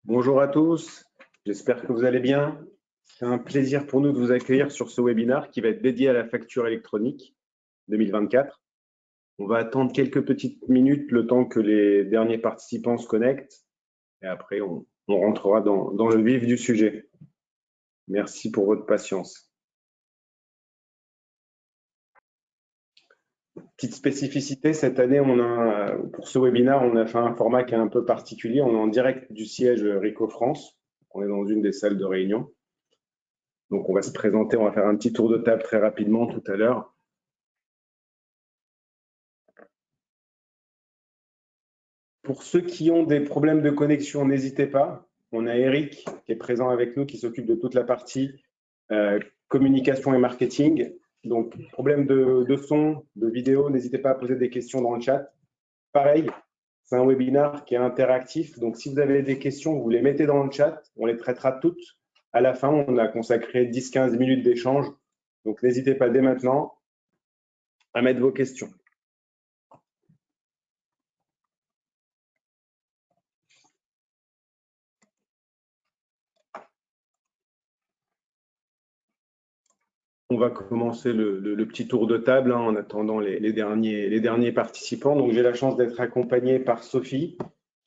Bonjour à tous, j'espère que vous allez bien. C'est un plaisir pour nous de vous accueillir sur ce webinaire qui va être dédié à la facture électronique 2024. On va attendre quelques petites minutes le temps que les derniers participants se connectent et après on rentrera dans le vif du sujet. Merci pour votre patience. Petite spécificité, cette année, pour ce webinaire, on a fait un format qui est un peu particulier. On est en direct du siège Rico France. On est dans une des salles de réunion. Donc, on va se présenter, on va faire un petit tour de table très rapidement tout à l'heure. Pour ceux qui ont des problèmes de connexion, n'hésitez pas. On a Eric qui est présent avec nous, qui s'occupe de toute la partie communication et marketing. Donc, problème de son, de vidéo, n'hésitez pas à poser des questions dans le chat. Pareil, c'est un webinaire qui est interactif. Donc, si vous avez des questions, vous les mettez dans le chat. On les traitera toutes. À la fin, on a consacré 10-15 minutes d'échange. Donc, n'hésitez pas dès maintenant à mettre vos questions. On va commencer le petit tour de table en attendant les derniers participants. Donc, j'ai la chance d'être accompagné par Sophie,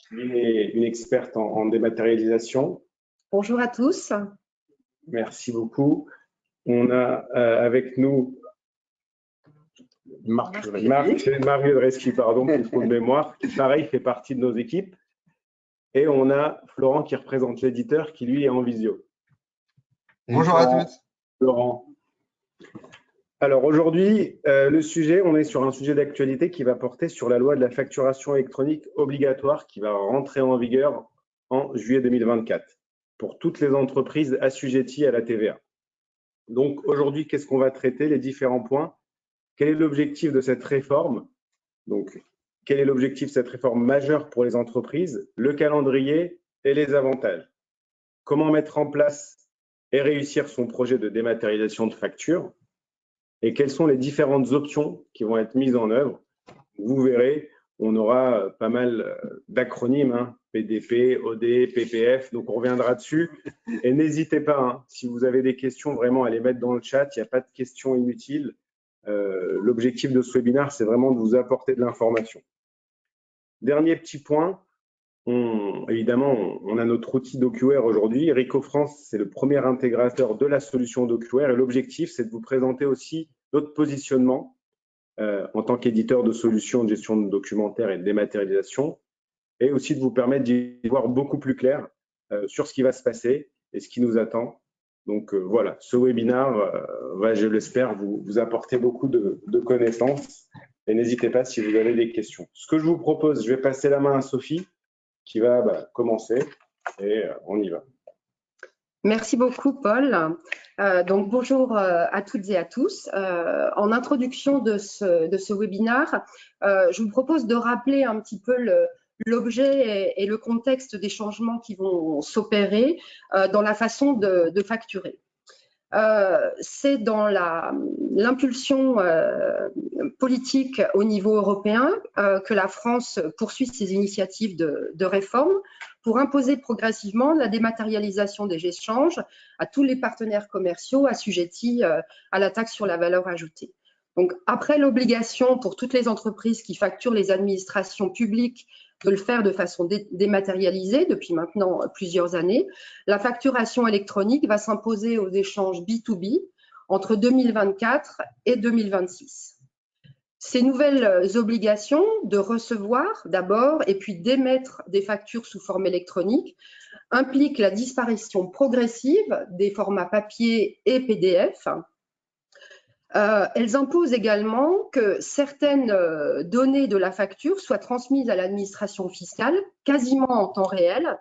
qui est une experte en dématérialisation. Bonjour à tous. Merci beaucoup. On a avec nous Marc Ledreski, pardon, pour trop de mémoire, qui pareil fait partie de nos équipes. Et on a Florent qui représente l'éditeur, qui lui est en visio. Bonjour à tous. Florent. Alors aujourd'hui, on est sur un sujet d'actualité qui va porter sur la loi de la facturation électronique obligatoire qui va rentrer en vigueur en juillet 2024 pour toutes les entreprises assujetties à la TVA. Donc aujourd'hui, qu'est-ce qu'on va traiter? Les différents points. Quel est l'objectif de cette réforme? Donc, quel est l'objectif de cette réforme majeure pour les entreprises? Le calendrier et les avantages. Comment mettre en place et réussir son projet de dématérialisation de factures? Et quelles sont les différentes options qui vont être mises en œuvre? Vous verrez, on aura pas mal d'acronymes, PDP, OD, PPF, donc on reviendra dessus. Et n'hésitez pas, si vous avez des questions, vraiment à les mettre dans le chat, il n'y a pas de questions inutiles. L'objectif de ce webinaire, c'est vraiment de vous apporter de l'information. Dernier petit point, évidemment, on a notre outil DocuWare aujourd'hui. Rico France, c'est le premier intégrateur de la solution DocuWare et l'objectif, c'est de vous présenter aussi notre positionnement en tant qu'éditeur de solutions de gestion de documentaire et de dématérialisation et aussi de vous permettre d'y voir beaucoup plus clair sur ce qui va se passer et ce qui nous attend. Donc voilà, ce webinaire va, je l'espère, vous apporter beaucoup de connaissances et n'hésitez pas si vous avez des questions. Ce que je vous propose, je vais passer la main à Sophie qui va commencer et on y va. Merci beaucoup, Paul. Donc, bonjour à toutes et à tous. En introduction de ce webinaire, je vous propose de rappeler un petit peu l'objet et le contexte des changements qui vont s'opérer dans la façon de facturer. C'est dans l'impulsion politique au niveau européen que la France poursuit ses initiatives de réforme pour imposer progressivement la dématérialisation des échanges à tous les partenaires commerciaux assujettis à la taxe sur la valeur ajoutée. Donc, après l'obligation pour toutes les entreprises qui facturent les administrations publiques de le faire de façon dématérialisée depuis maintenant plusieurs années, la facturation électronique va s'imposer aux échanges B2B entre 2024 et 2026. Ces nouvelles obligations de recevoir d'abord et puis d'émettre des factures sous forme électronique impliquent la disparition progressive des formats papier et PDF. Elles imposent également que certaines données de la facture soient transmises à l'administration fiscale quasiment en temps réel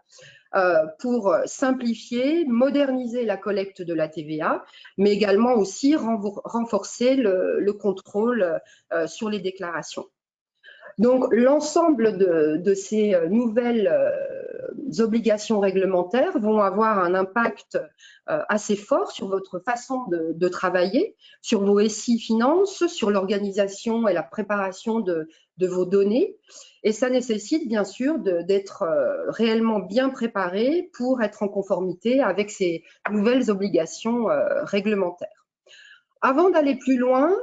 pour simplifier, moderniser la collecte de la TVA, mais également aussi renforcer le contrôle sur les déclarations. Donc, l'ensemble de ces nouvelles obligations réglementaires vont avoir un impact assez fort sur votre façon de travailler, sur vos SI finances, sur l'organisation et la préparation de vos données. Et ça nécessite bien sûr d'être réellement bien préparé pour être en conformité avec ces nouvelles obligations réglementaires. Avant d'aller plus loin,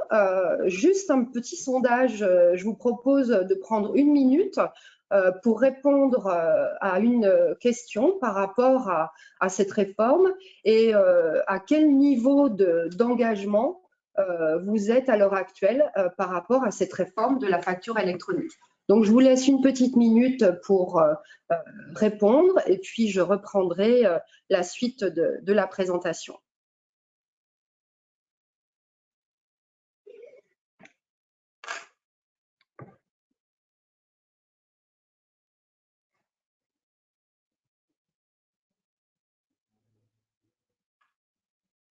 juste un petit sondage. Je vous propose de prendre 1 minute pour répondre à une question par rapport à cette réforme et à quel niveau d'engagement vous êtes à l'heure actuelle par rapport à cette réforme de la facture électronique. Donc, je vous laisse 1 petite minute pour répondre et puis je reprendrai la suite de la présentation.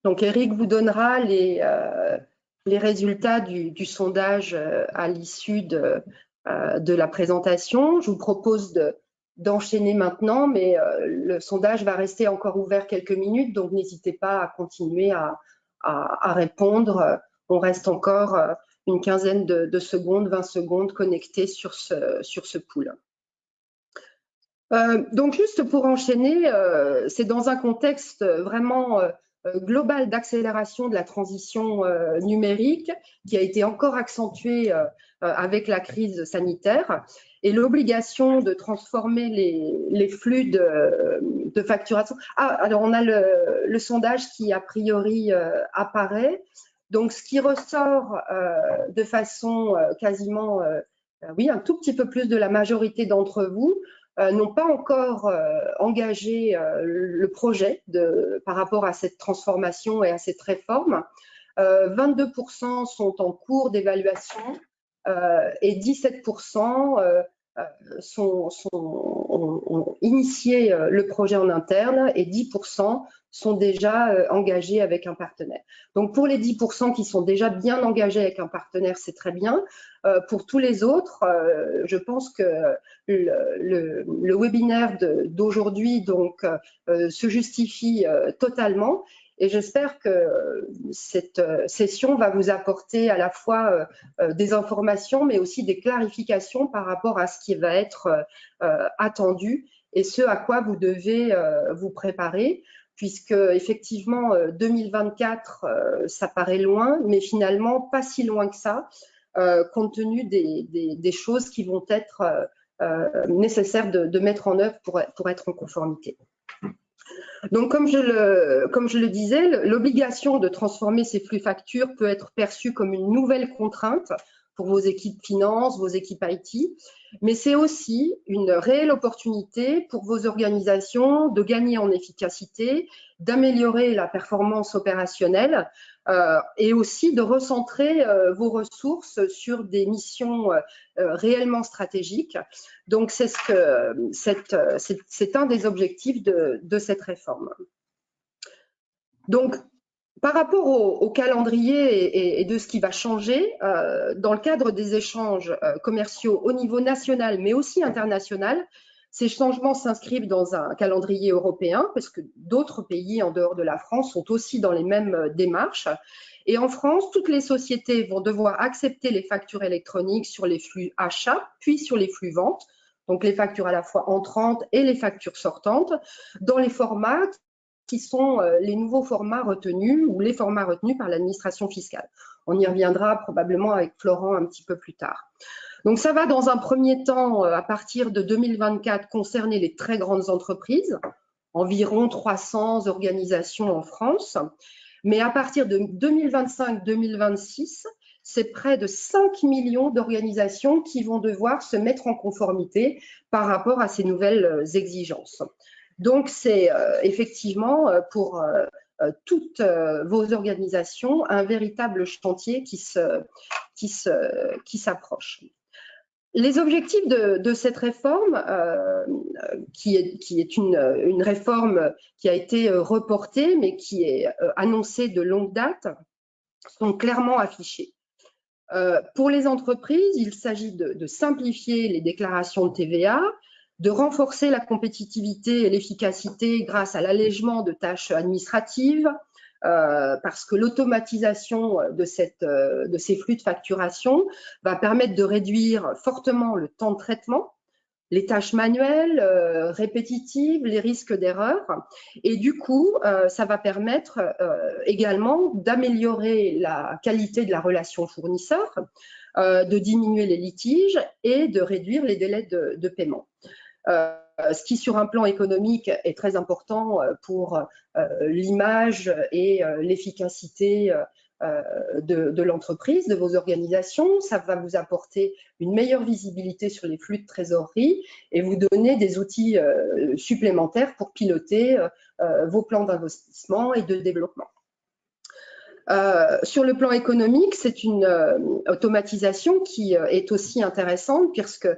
Donc, Eric vous donnera les résultats du sondage à l'issue de la présentation. Je vous propose d'enchaîner maintenant, mais le sondage va rester encore ouvert quelques minutes, donc n'hésitez pas à continuer à répondre. On reste encore une quinzaine de secondes, 20 secondes connectés sur ce pool. Donc, juste pour enchaîner, c'est dans un contexte vraiment global d'accélération de la transition numérique qui a été encore accentuée avec la crise sanitaire et l'obligation de transformer les flux de facturation. Alors on a le sondage qui a priori apparaît. Donc ce qui ressort de façon quasiment, oui, un tout petit peu plus de la majorité d'entre vous n'ont pas encore engagé le projet par rapport à cette transformation et à cette réforme. 22% sont en cours d'évaluation et 17% ont initié le projet en interne et 10% sont déjà engagés avec un partenaire. Donc pour les 10% qui sont déjà bien engagés avec un partenaire, c'est très bien. Pour tous les autres, je pense que le webinaire d'aujourd'hui donc se justifie totalement. Et j'espère que cette session va vous apporter à la fois des informations, mais aussi des clarifications par rapport à ce qui va être attendu et ce à quoi vous devez vous préparer, puisque effectivement 2024, ça paraît loin, mais finalement pas si loin que ça, compte tenu des choses qui vont être nécessaires de mettre en œuvre pour être en conformité. Donc, comme je le disais, l'obligation de transformer ces flux factures peut être perçue comme une nouvelle contrainte pour vos équipes finance, vos équipes IT, mais c'est aussi une réelle opportunité pour vos organisations de gagner en efficacité, d'améliorer la performance opérationnelle et aussi de recentrer vos ressources sur des missions réellement stratégiques. Donc, c'est un des objectifs de cette réforme. Donc, par rapport au calendrier et de ce qui va changer, dans le cadre des échanges commerciaux au niveau national, mais aussi international, ces changements s'inscrivent dans un calendrier européen, parce que d'autres pays en dehors de la France sont aussi dans les mêmes démarches. Et en France, toutes les sociétés vont devoir accepter les factures électroniques sur les flux achats, puis sur les flux ventes, donc les factures à la fois entrantes et les factures sortantes, dans les formats qui sont les nouveaux formats retenus ou les formats retenus par l'administration fiscale. On y reviendra probablement avec Florent un petit peu plus tard. Donc ça va dans un premier temps, à partir de 2024, concerner les très grandes entreprises, environ 300 organisations en France. Mais à partir de 2025-2026, c'est près de 5 millions d'organisations qui vont devoir se mettre en conformité par rapport à ces nouvelles exigences. Donc, c'est effectivement pour toutes vos organisations un véritable chantier qui s'approche. Les objectifs de cette réforme, qui est une réforme qui a été reportée, mais qui est annoncée de longue date, sont clairement affichés. Pour les entreprises, il s'agit de simplifier les déclarations de TVA, de renforcer la compétitivité et l'efficacité grâce à l'allègement de tâches administratives, parce que l'automatisation de ces flux de facturation va permettre de réduire fortement le temps de traitement, les tâches manuelles, répétitives, les risques d'erreur. Et du coup, ça va permettre également d'améliorer la qualité de la relation fournisseur, de diminuer les litiges et de réduire les délais de paiement. Ce qui, sur un plan économique, est très important pour l'image et l'efficacité de l'entreprise, de vos organisations. Ça va vous apporter une meilleure visibilité sur les flux de trésorerie et vous donner des outils supplémentaires pour piloter vos plans d'investissement et de développement. Sur le plan économique, c'est une automatisation qui est aussi intéressante puisque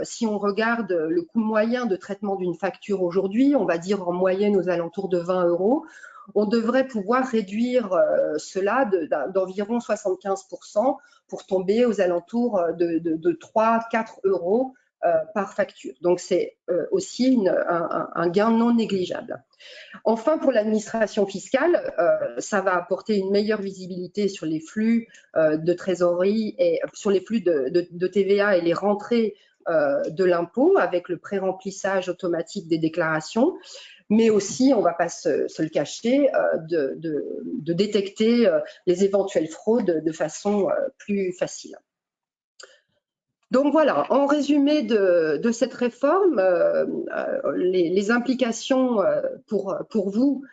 si on regarde le coût moyen de traitement d'une facture aujourd'hui, on va dire en moyenne aux alentours de 20 €, on devrait pouvoir réduire cela d'environ 75% pour tomber aux alentours de 3-4 € par facture. Donc, c'est aussi un gain non négligeable. Enfin, pour l'administration fiscale, ça va apporter une meilleure visibilité sur les flux de trésorerie et sur les flux de TVA et les rentrées de l'impôt avec le pré-remplissage automatique des déclarations, mais aussi, on ne va pas se le cacher, de détecter les éventuelles fraudes de façon plus facile. Donc voilà, en résumé de cette réforme, les implications pour vous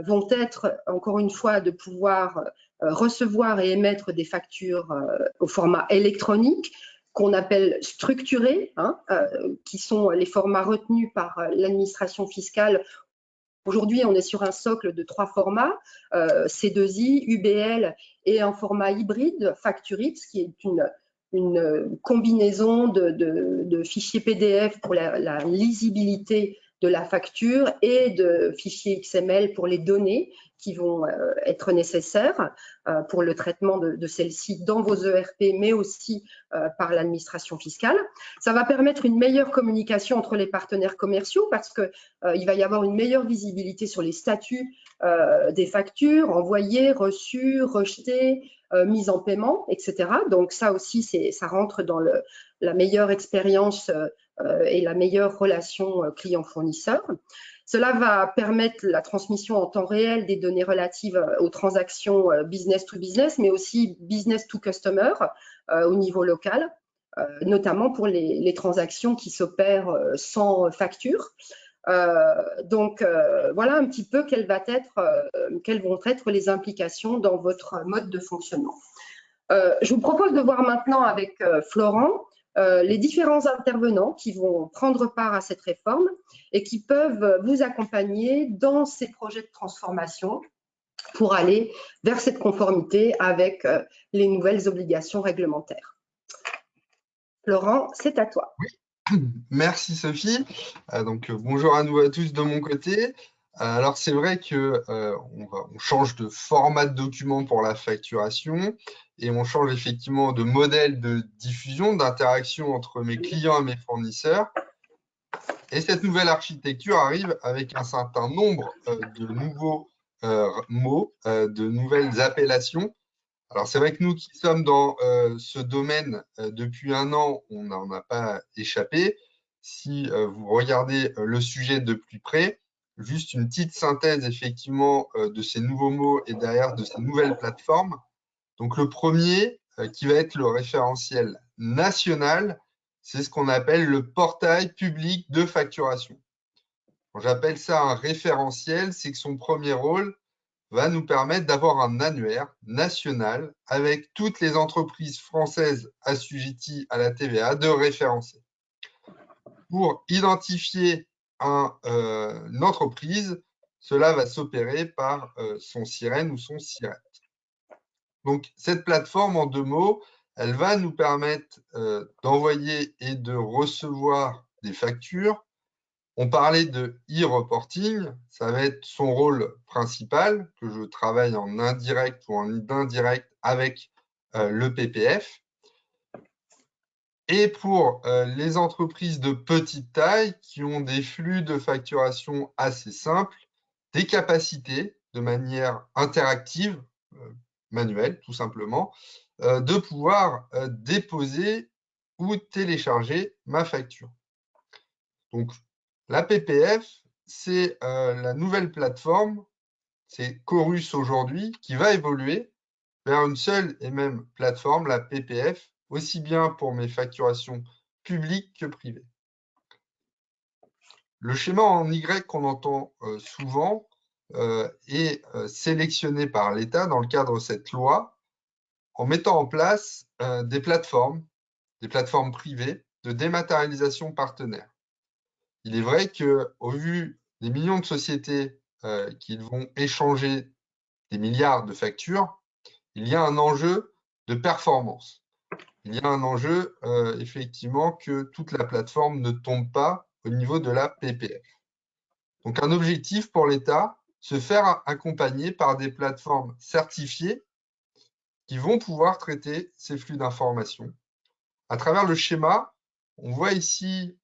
vont être, encore une fois, de pouvoir recevoir et émettre des factures au format électronique qu'on appelle structurées, qui sont les formats retenus par l'administration fiscale. Aujourd'hui, on est sur un socle de 3 formats, C2I, UBL et un format hybride, Facturix, qui est une combinaison de fichiers PDF pour la lisibilité de la facture et de fichiers XML pour les données qui vont être nécessaires pour le traitement de celles-ci dans vos ERP, mais aussi par l'administration fiscale. Ça va permettre une meilleure communication entre les partenaires commerciaux parce qu'il va y avoir une meilleure visibilité sur les statuts des factures, envoyées, reçues, rejetées, mise en paiement, etc. Donc ça aussi, ça rentre dans la meilleure expérience et la meilleure relation client-fournisseur. Cela va permettre la transmission en temps réel des données relatives aux transactions business to business, mais aussi business to customer au niveau local, notamment pour les transactions qui s'opèrent sans facture. Donc, voilà un petit peu quelles vont être les implications dans votre mode de fonctionnement. Je vous propose de voir maintenant avec Florent les différents intervenants qui vont prendre part à cette réforme et qui peuvent vous accompagner dans ces projets de transformation pour aller vers cette conformité avec les nouvelles obligations réglementaires. Florent, c'est à toi. Merci Sophie. Bonjour à nous à tous de mon côté. Alors c'est vrai que on change de format de document pour la facturation et on change effectivement de modèle de diffusion, d'interaction entre mes clients et mes fournisseurs. Et cette nouvelle architecture arrive avec un certain nombre de nouveaux mots, de nouvelles appellations. Alors, c'est vrai que nous qui sommes dans ce domaine depuis 1 an, on n'en a pas échappé. Si vous regardez le sujet de plus près, juste une petite synthèse effectivement de ces nouveaux mots et derrière de ces nouvelles plateformes. Donc, le premier qui va être le référentiel national, c'est ce qu'on appelle le portail public de facturation. Quand j'appelle ça un référentiel, c'est que son premier rôle va nous permettre d'avoir un annuaire national avec toutes les entreprises françaises assujetties à la TVA de référencer. Pour identifier une entreprise, cela va s'opérer par son SIREN ou son SIRET. Donc, cette plateforme, en 2 mots, elle va nous permettre d'envoyer et de recevoir des factures. On parlait de e-reporting, ça va être son rôle principal, que je travaille en indirect ou en indirect avec le PPF. et pour les entreprises de petite taille qui ont des flux de facturation assez simples, des capacités de manière interactive, manuelle tout simplement, de pouvoir déposer ou télécharger ma facture. Donc, la PPF, c'est la nouvelle plateforme, c'est Chorus aujourd'hui, qui va évoluer vers une seule et même plateforme, la PPF, aussi bien pour mes facturations publiques que privées. Le schéma en Y qu'on entend souvent est sélectionné par l'État dans le cadre de cette loi en mettant en place des plateformes privées de dématérialisation partenaire. Il est vrai qu'au vu des millions de sociétés qui vont échanger des milliards de factures, il y a un enjeu de performance. Il y a un enjeu, effectivement, que toute la plateforme ne tombe pas au niveau de la PPF. Donc, un objectif pour l'État, se faire accompagner par des plateformes certifiées qui vont pouvoir traiter ces flux d'informations. À travers le schéma, on voit ici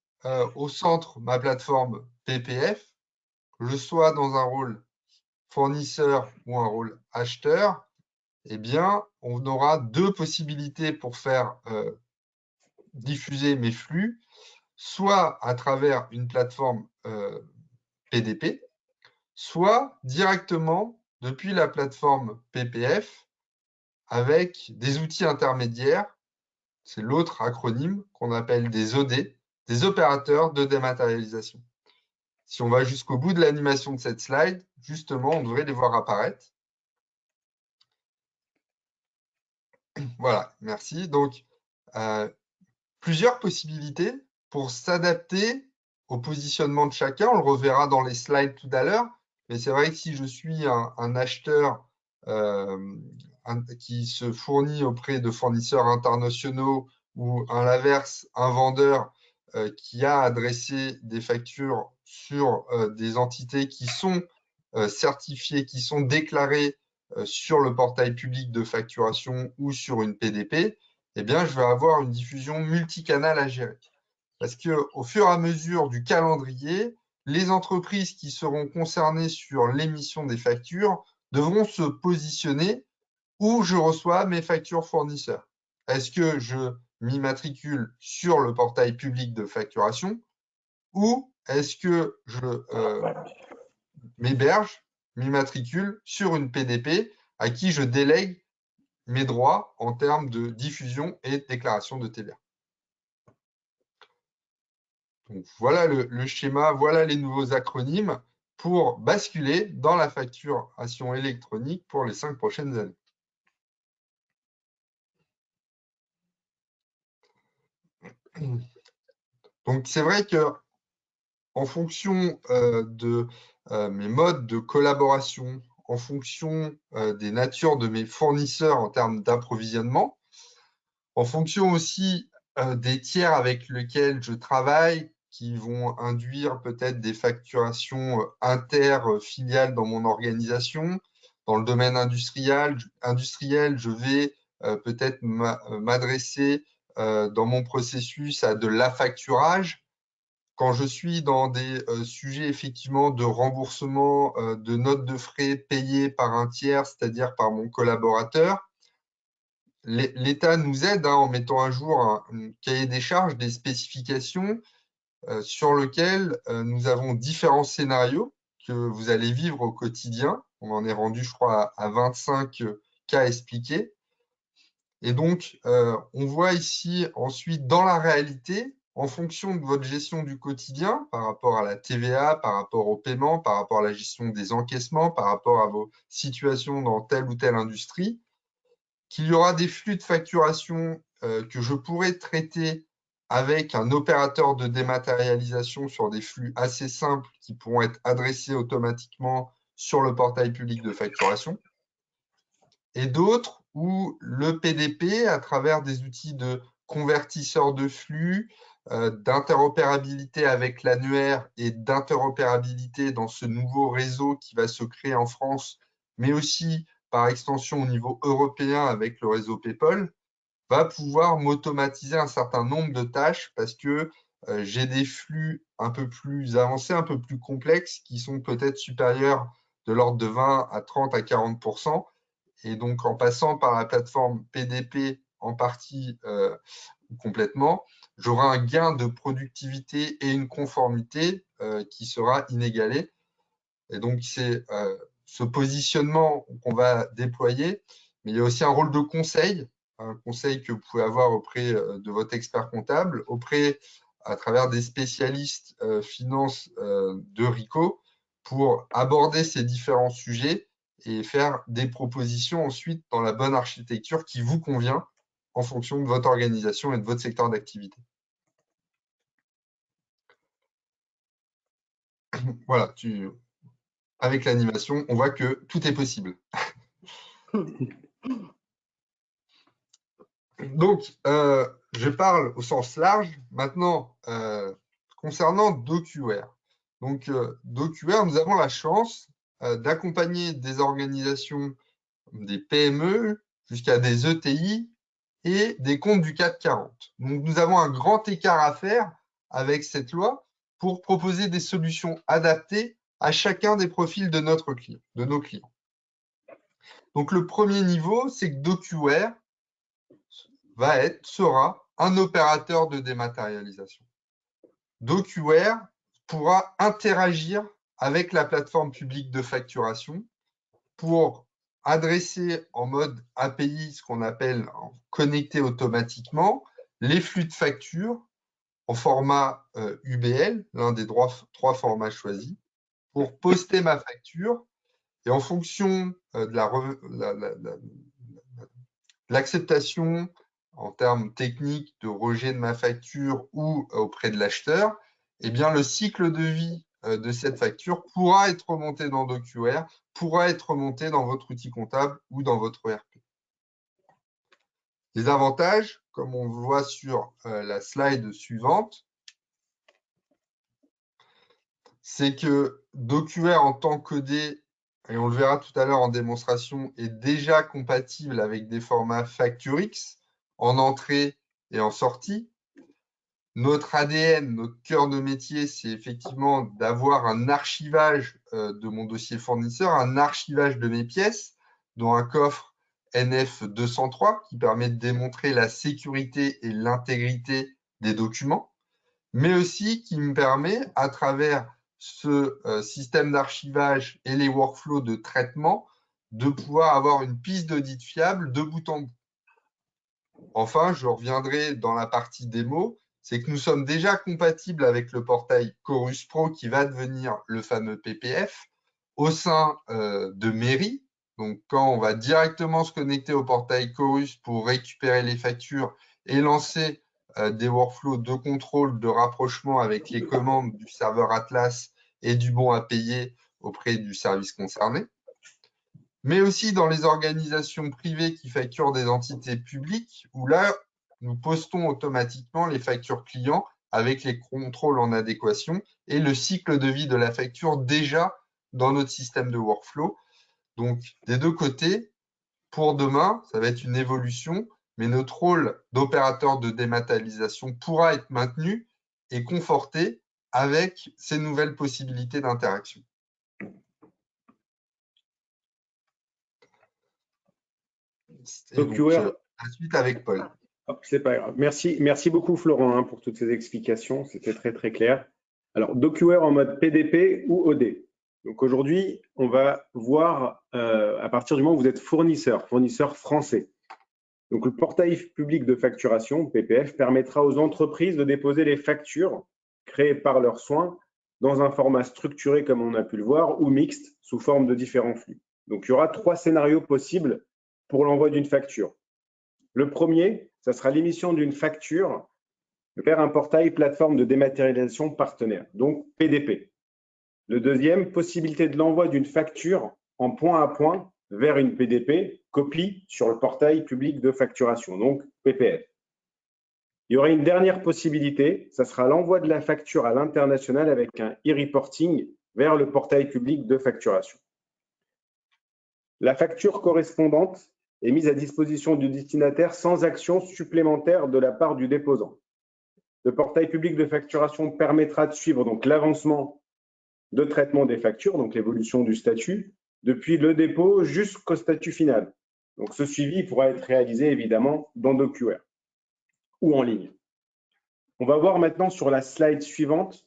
au centre ma plateforme PPF, que je sois dans un rôle fournisseur ou un rôle acheteur, eh bien, on aura deux possibilités pour faire diffuser mes flux, soit à travers une plateforme PDP, soit directement depuis la plateforme PPF avec des outils intermédiaires, c'est l'autre acronyme qu'on appelle des OD, des opérateurs de dématérialisation. Si on va jusqu'au bout de l'animation de cette slide, justement, on devrait les voir apparaître. Voilà, merci. Donc, plusieurs possibilités pour s'adapter au positionnement de chacun. On le reverra dans les slides tout à l'heure. Mais c'est vrai que si je suis un acheteur qui se fournit auprès de fournisseurs internationaux ou à l'inverse, un vendeur qui a adressé des factures sur des entités qui sont certifiées, qui sont déclarées sur le portail public de facturation ou sur une PDP, eh bien, je vais avoir une diffusion multicanale à gérer. Parce qu'au fur et à mesure du calendrier, les entreprises qui seront concernées sur l'émission des factures devront se positionner où je reçois mes factures fournisseurs. Est-ce que je m'immatricule sur le portail public de facturation ou est-ce que je m'héberge, m'immatricule sur une PDP à qui je délègue mes droits en termes de diffusion et de déclaration de TVA. Donc, voilà le schéma, voilà les nouveaux acronymes pour basculer dans la facturation électronique pour les 5 prochaines années. Donc, c'est vrai que en fonction de mes modes de collaboration, en fonction des natures de mes fournisseurs en termes d'approvisionnement, en fonction aussi des tiers avec lesquels je travaille, qui vont induire peut-être des facturations inter-filiales dans mon organisation. Dans le domaine industriel, je vais peut-être m'adresser dans mon processus à de l'affacturage. Quand je suis dans des sujets effectivement de remboursement de notes de frais payées par un tiers, c'est-à-dire par mon collaborateur, l'État nous aide en mettant à jour un cahier des charges, des spécifications sur lequel nous avons différents scénarios que vous allez vivre au quotidien. On en est rendu, je crois, à 25 cas expliqués. Et donc, on voit ici ensuite dans la réalité, en fonction de votre gestion du quotidien, par rapport à la TVA, par rapport au paiement, par rapport à la gestion des encaissements, par rapport à vos situations dans telle ou telle industrie, qu'il y aura des flux de facturation que je pourrai traiter avec un opérateur de dématérialisation sur des flux assez simples qui pourront être adressés automatiquement sur le portail public de facturation. Et d'autres où le PDP, à travers des outils de convertisseurs de flux, d'interopérabilité avec l'annuaire et d'interopérabilité dans ce nouveau réseau qui va se créer en France, mais aussi par extension au niveau européen avec le réseau PayPal, va pouvoir m'automatiser un certain nombre de tâches parce que j'ai des flux un peu plus avancés, un peu plus complexes qui sont peut-être supérieurs de l'ordre de 20 à 30 à 40%. Et donc, en passant par la plateforme PDP en partie ou complètement, j'aurai un gain de productivité et une conformité qui sera inégalée. Et donc, c'est ce positionnement qu'on va déployer, mais il y a aussi un rôle de conseil, un conseil que vous pouvez avoir auprès de votre expert comptable, à travers des spécialistes finance de RICO, pour aborder ces différents sujets et faire des propositions ensuite dans la bonne architecture qui vous convient en fonction de votre organisation et de votre secteur d'activité. Voilà, avec l'animation, on voit que tout est possible. Donc, je parle au sens large. Maintenant, concernant DocuWare. Donc, DocuWare, nous avons la chance d'accompagner des organisations, des PME, jusqu'à des ETI et des comptes du CAC 40. Donc, nous avons un grand écart à faire avec cette loi pour proposer des solutions adaptées à chacun des profils de nos clients. Donc, le premier niveau, c'est que DocuWare sera un opérateur de dématérialisation. DocuWare pourra interagir avec la plateforme publique de facturation pour adresser en mode API, ce qu'on appelle connecté automatiquement, les flux de factures en format UBL, l'un des trois formats choisis, pour poster ma facture et en fonction de l'acceptation en termes techniques de rejet de ma facture ou auprès de l'acheteur, eh bien, le cycle de vie de cette facture pourra être remonté dans DocuWare, pourra être remonté dans votre outil comptable ou dans votre ERP. Les avantages, comme on voit sur la slide suivante, c'est que DocuWare en tant que codé, et on le verra tout à l'heure en démonstration, est déjà compatible avec des formats FactureX en entrée et en sortie. Notre ADN, notre cœur de métier, c'est effectivement d'avoir un archivage de mon dossier fournisseur, un archivage de mes pièces, dont un coffre NF203 qui permet de démontrer la sécurité et l'intégrité des documents, mais aussi qui me permet, à travers ce système d'archivage et les workflows de traitement, de pouvoir avoir une piste d'audit fiable de bout en bout. Enfin, je reviendrai dans la partie démo, c'est que nous sommes déjà compatibles avec le portail Chorus Pro qui va devenir le fameux PPF au sein de Mairie. Donc, quand on va directement se connecter au portail Chorus pour récupérer les factures et lancer des workflows de contrôle, de rapprochement avec les commandes du serveur Atlas et du bon à payer auprès du service concerné, mais aussi dans les organisations privées qui facturent des entités publiques, où là, nous postons automatiquement les factures clients avec les contrôles en adéquation et le cycle de vie de la facture déjà dans notre système de workflow. Donc, des deux côtés, pour demain, ça va être une évolution, mais notre rôle d'opérateur de dématérialisation pourra être maintenu et conforté avec ces nouvelles possibilités d'interaction. DocuWare, la suite avec Paul. C'est pas grave. Merci beaucoup Florent pour toutes ces explications. C'était très très clair. Alors, DocuWare en mode PDP ou OD. Donc aujourd'hui, on va voir à partir du moment où vous êtes fournisseur français. Donc le portail public de facturation, PPF, permettra aux entreprises de déposer les factures créées par leurs soins dans un format structuré comme on a pu le voir ou mixte sous forme de différents flux. Donc il y aura 3 scénarios possibles pour l'envoi d'une facture. Le premier, ça sera l'émission d'une facture vers un portail plateforme de dématérialisation partenaire, donc PDP. Le deuxième, possibilité de l'envoi d'une facture en point à point vers une PDP, copie sur le portail public de facturation, donc PPF. Il y aura une dernière possibilité, ça sera l'envoi de la facture à l'international avec un e-reporting vers le portail public de facturation. La facture correspondante est mise à disposition du destinataire sans action supplémentaire de la part du déposant. Le portail public de facturation permettra de suivre donc l'avancement de traitement des factures, donc l'évolution du statut, depuis le dépôt jusqu'au statut final. Donc ce suivi pourra être réalisé évidemment dans DocuWare ou en ligne. On va voir maintenant sur la slide suivante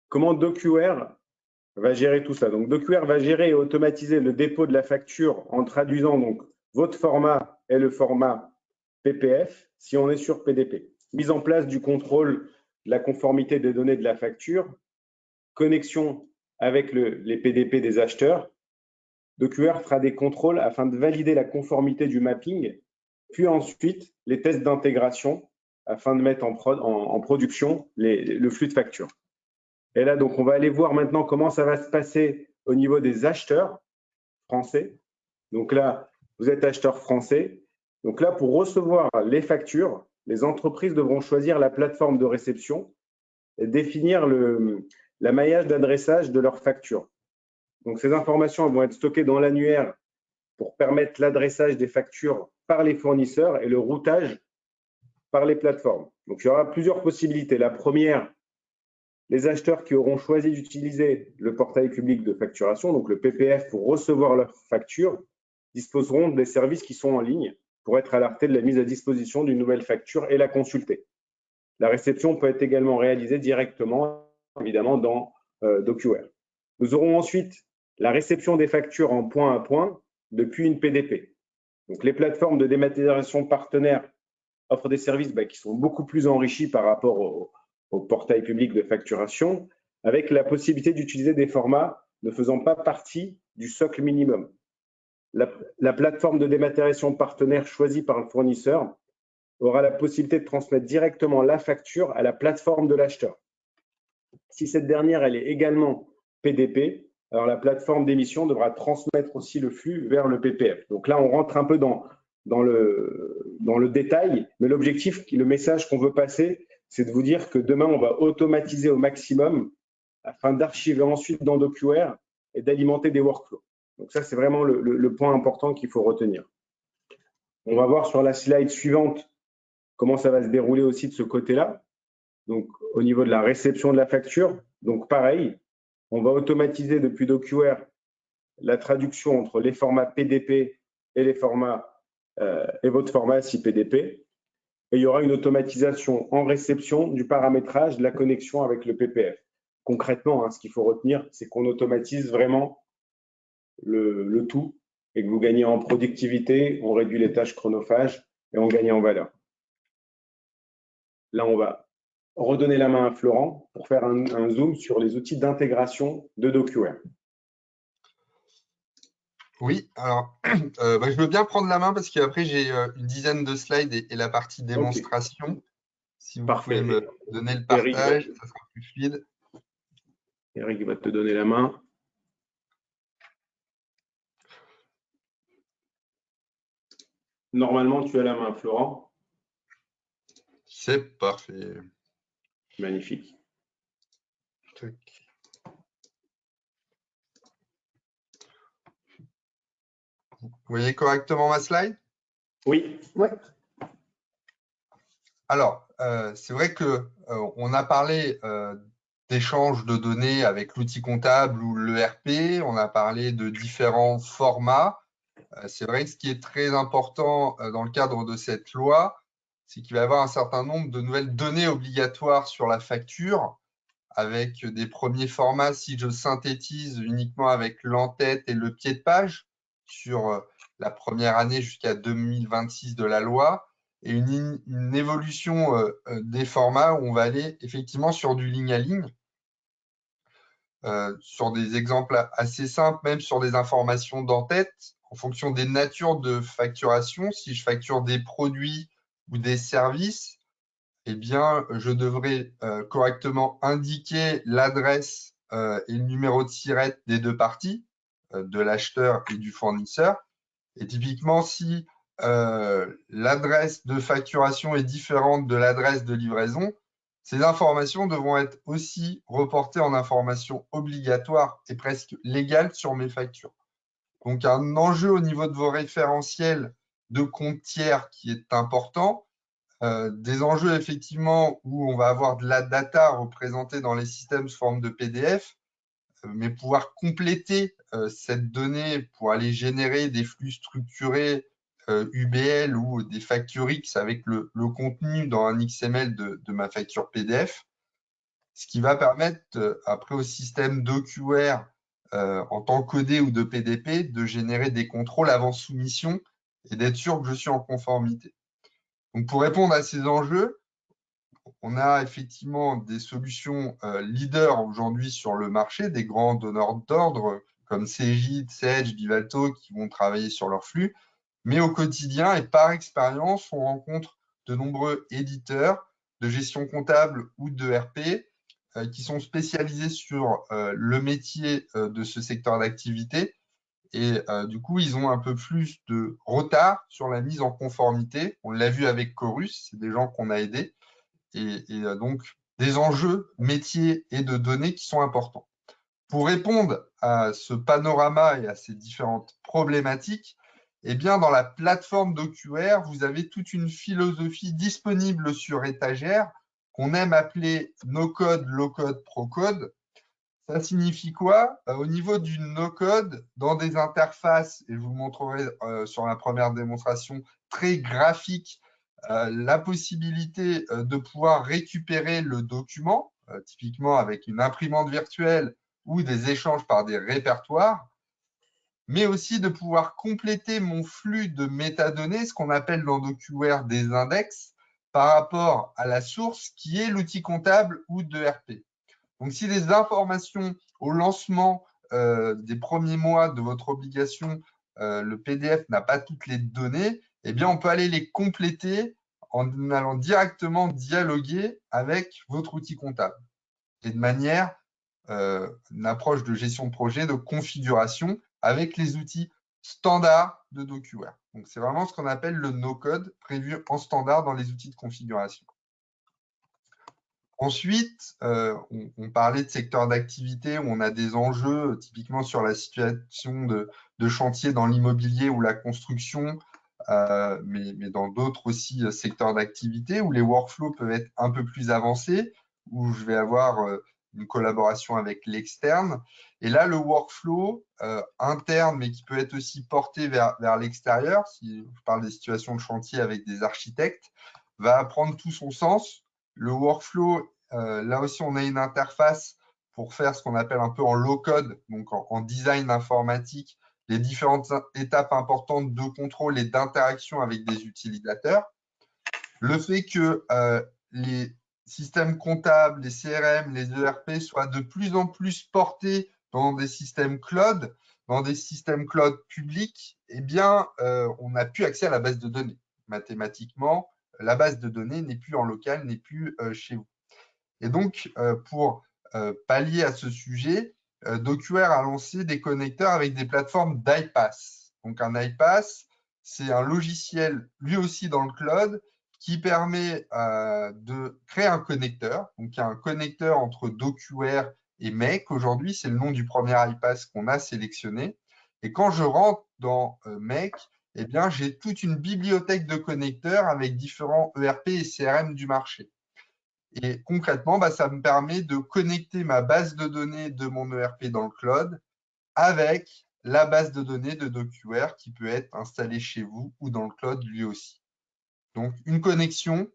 comment DocuWare va gérer tout ça. Donc DocuWare va gérer et automatiser le dépôt de la facture en traduisant donc votre format et le format PPF si on est sur PDP. Mise en place du contrôle de la conformité des données de la facture, connexion avec les PDP des acheteurs. DocuWare fera des contrôles afin de valider la conformité du mapping, puis ensuite les tests d'intégration afin de mettre en production le flux de facture. Et là, donc, on va aller voir maintenant comment ça va se passer au niveau des acheteurs français. Donc là, vous êtes acheteur français. Donc là, pour recevoir les factures, les entreprises devront choisir la plateforme de réception et définir la maillage d'adressage de leurs factures. Donc ces informations vont être stockées dans l'annuaire pour permettre l'adressage des factures par les fournisseurs et le routage par les plateformes. Donc il y aura plusieurs possibilités. La première, les acheteurs qui auront choisi d'utiliser le portail public de facturation, donc le PPF, pour recevoir leurs factures, disposeront des services qui sont en ligne pour être alertés de la mise à disposition d'une nouvelle facture et la consulter. La réception peut être également réalisée directement, évidemment, dans DocuWare. Nous aurons ensuite la réception des factures en point à point depuis une PDP. Donc, les plateformes de dématérialisation partenaires offrent des services qui sont beaucoup plus enrichis par rapport au portail public de facturation, avec la possibilité d'utiliser des formats ne faisant pas partie du socle minimum. La plateforme de dématérialisation partenaire choisie par le fournisseur aura la possibilité de transmettre directement la facture à la plateforme de l'acheteur. Si cette dernière elle est également PDP, alors la plateforme d'émission devra transmettre aussi le flux vers le PPF. Donc là, on rentre un peu dans le détail, mais l'objectif, le message qu'on veut passer, c'est de vous dire que demain, on va automatiser au maximum afin d'archiver ensuite dans DocuWare et d'alimenter des workflows. Donc ça, c'est vraiment le point important qu'il faut retenir. On va voir sur la slide suivante comment ça va se dérouler aussi de ce côté-là. Donc, au niveau de la réception de la facture, donc pareil, on va automatiser depuis DocuWare la traduction entre les formats PDP et les formats et votre format si PDP. Et il y aura une automatisation en réception du paramétrage de la connexion avec le PPF. Concrètement, ce qu'il faut retenir, c'est qu'on automatise vraiment le tout et que vous gagnez en productivité, on réduit les tâches chronophages et on gagne en valeur. Là, on va redonner la main à Florent pour faire un zoom sur les outils d'intégration de DocuWare. Oui, alors je veux bien prendre la main parce qu'après j'ai une dizaine de slides et la partie démonstration. Okay. Si vous pouvez me donner le partage, ça sera plus fluide. Eric va te donner la main. Normalement, tu as la main, Florent. C'est parfait. Magnifique. Vous voyez correctement ma slide? Oui. Ouais. Alors, c'est vrai qu'on a parlé d'échange de données avec l'outil comptable ou l'ERP, on a parlé de différents formats. C'est vrai que ce qui est très important dans le cadre de cette loi, c'est qu'il va y avoir un certain nombre de nouvelles données obligatoires sur la facture, avec des premiers formats, si je synthétise, uniquement avec l'entête et le pied de page sur la première année jusqu'à 2026 de la loi, et une évolution des formats où on va aller effectivement sur du ligne à ligne, sur des exemples assez simples, même sur des informations d'entête, en fonction des natures de facturation. Si je facture des produits ou des services, eh bien, je devrais correctement indiquer l'adresse et le numéro de SIRET des deux parties, de l'acheteur et du fournisseur. Et typiquement, si l'adresse de facturation est différente de l'adresse de livraison, ces informations devront être aussi reportées en informations obligatoires et presque légales sur mes factures. Donc, un enjeu au niveau de vos référentiels de compte tiers qui est important. Des enjeux effectivement où on va avoir de la data représentée dans les systèmes sous forme de PDF, mais pouvoir compléter cette donnée pour aller générer des flux structurés UBL ou des factures X avec le contenu dans un XML de ma facture PDF, ce qui va permettre après au système d'OQR en tant qu'OD ou de PDP de générer des contrôles avant soumission et d'être sûr que je suis en conformité. Donc, pour répondre à ces enjeux, on a effectivement des solutions leaders aujourd'hui sur le marché, des grands donneurs d'ordre comme Cegid, Sage, Vivalto qui vont travailler sur leur flux. Mais au quotidien et par expérience, on rencontre de nombreux éditeurs de gestion comptable ou de RP qui sont spécialisés sur le métier de ce secteur d'activité. Et du coup, ils ont un peu plus de retard sur la mise en conformité. On l'a vu avec Chorus, c'est des gens qu'on a aidés. Et donc, des enjeux métiers et de données qui sont importants. Pour répondre à ce panorama et à ces différentes problématiques, eh bien, dans la plateforme d'OQR, vous avez toute une philosophie disponible sur étagère qu'on aime appeler no-code, low-code, pro-code. Ça signifie quoi? Au niveau du no-code, dans des interfaces, et je vous montrerai sur la première démonstration, très graphique, la possibilité de pouvoir récupérer le document, typiquement avec une imprimante virtuelle ou des échanges par des répertoires, mais aussi de pouvoir compléter mon flux de métadonnées, ce qu'on appelle dans DocuWare des index, par rapport à la source qui est l'outil comptable ou de RP. Donc, si les informations au lancement des premiers mois de votre obligation, le PDF n'a pas toutes les données, eh bien, on peut aller les compléter en allant directement dialoguer avec votre outil comptable. Et de manière, une approche de gestion de projet, de configuration avec les outils standards de DocuWare. Donc, c'est vraiment ce qu'on appelle le no-code prévu en standard dans les outils de configuration. Ensuite, on parlait de secteur d'activité où on a des enjeux, typiquement sur la situation de chantier dans l'immobilier ou la construction, mais dans d'autres aussi secteurs d'activité où les workflows peuvent être un peu plus avancés, où je vais avoir une collaboration avec l'externe. Et là, le workflow interne, mais qui peut être aussi porté vers l'extérieur, si je parle des situations de chantier avec des architectes, va prendre tout son sens. Le workflow, là aussi, on a une interface pour faire ce qu'on appelle un peu en low-code, donc en design informatique, les différentes étapes importantes de contrôle et d'interaction avec des utilisateurs. Le fait que les systèmes comptables, les CRM, les ERP soient de plus en plus portés dans des systèmes cloud, publics, eh bien, on n'a plus accès à la base de données. Mathématiquement, la base de données n'est plus en local, n'est plus chez vous. Et donc, pour pallier à ce sujet, DocuWare a lancé des connecteurs avec des plateformes d'iPaaS. Donc, un iPaaS, c'est un logiciel, lui aussi dans le cloud, qui permet de créer un connecteur. Donc, il y a un connecteur entre DocuWare et Make. Aujourd'hui, c'est le nom du premier iPaaS qu'on a sélectionné. Et quand je rentre dans Make, eh bien, j'ai toute une bibliothèque de connecteurs avec différents ERP et CRM du marché. Et concrètement, ça me permet de connecter ma base de données de mon ERP dans le cloud avec la base de données de DocuWare qui peut être installée chez vous ou dans le cloud lui aussi. Donc, une connexion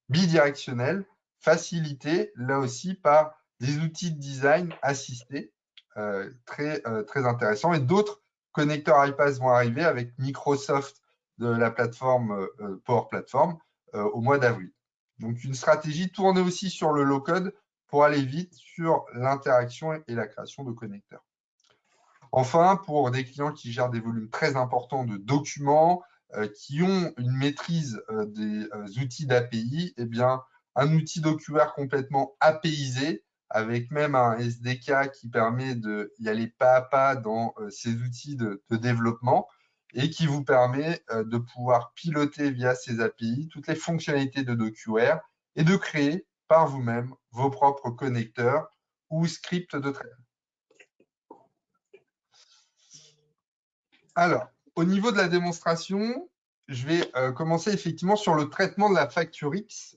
bidirectionnelle, facilitée là aussi par des outils de design assistés, très intéressants. Et d'autres connecteurs iPaaS vont arriver avec Microsoft de la plateforme Power Platform au mois d'avril. Donc, une stratégie tournée aussi sur le low-code pour aller vite sur l'interaction et la création de connecteurs. Enfin, pour des clients qui gèrent des volumes très importants de documents, qui ont une maîtrise des outils d'API, eh bien, un outil DocuWare complètement APIisé, avec même un SDK qui permet d'y aller pas à pas dans ces outils de développement et qui vous permet de pouvoir piloter via ces API toutes les fonctionnalités de DocuWare et de créer par vous-même vos propres connecteurs ou scripts de traitement. Alors, au niveau de la démonstration, je vais commencer effectivement sur le traitement de la facture X.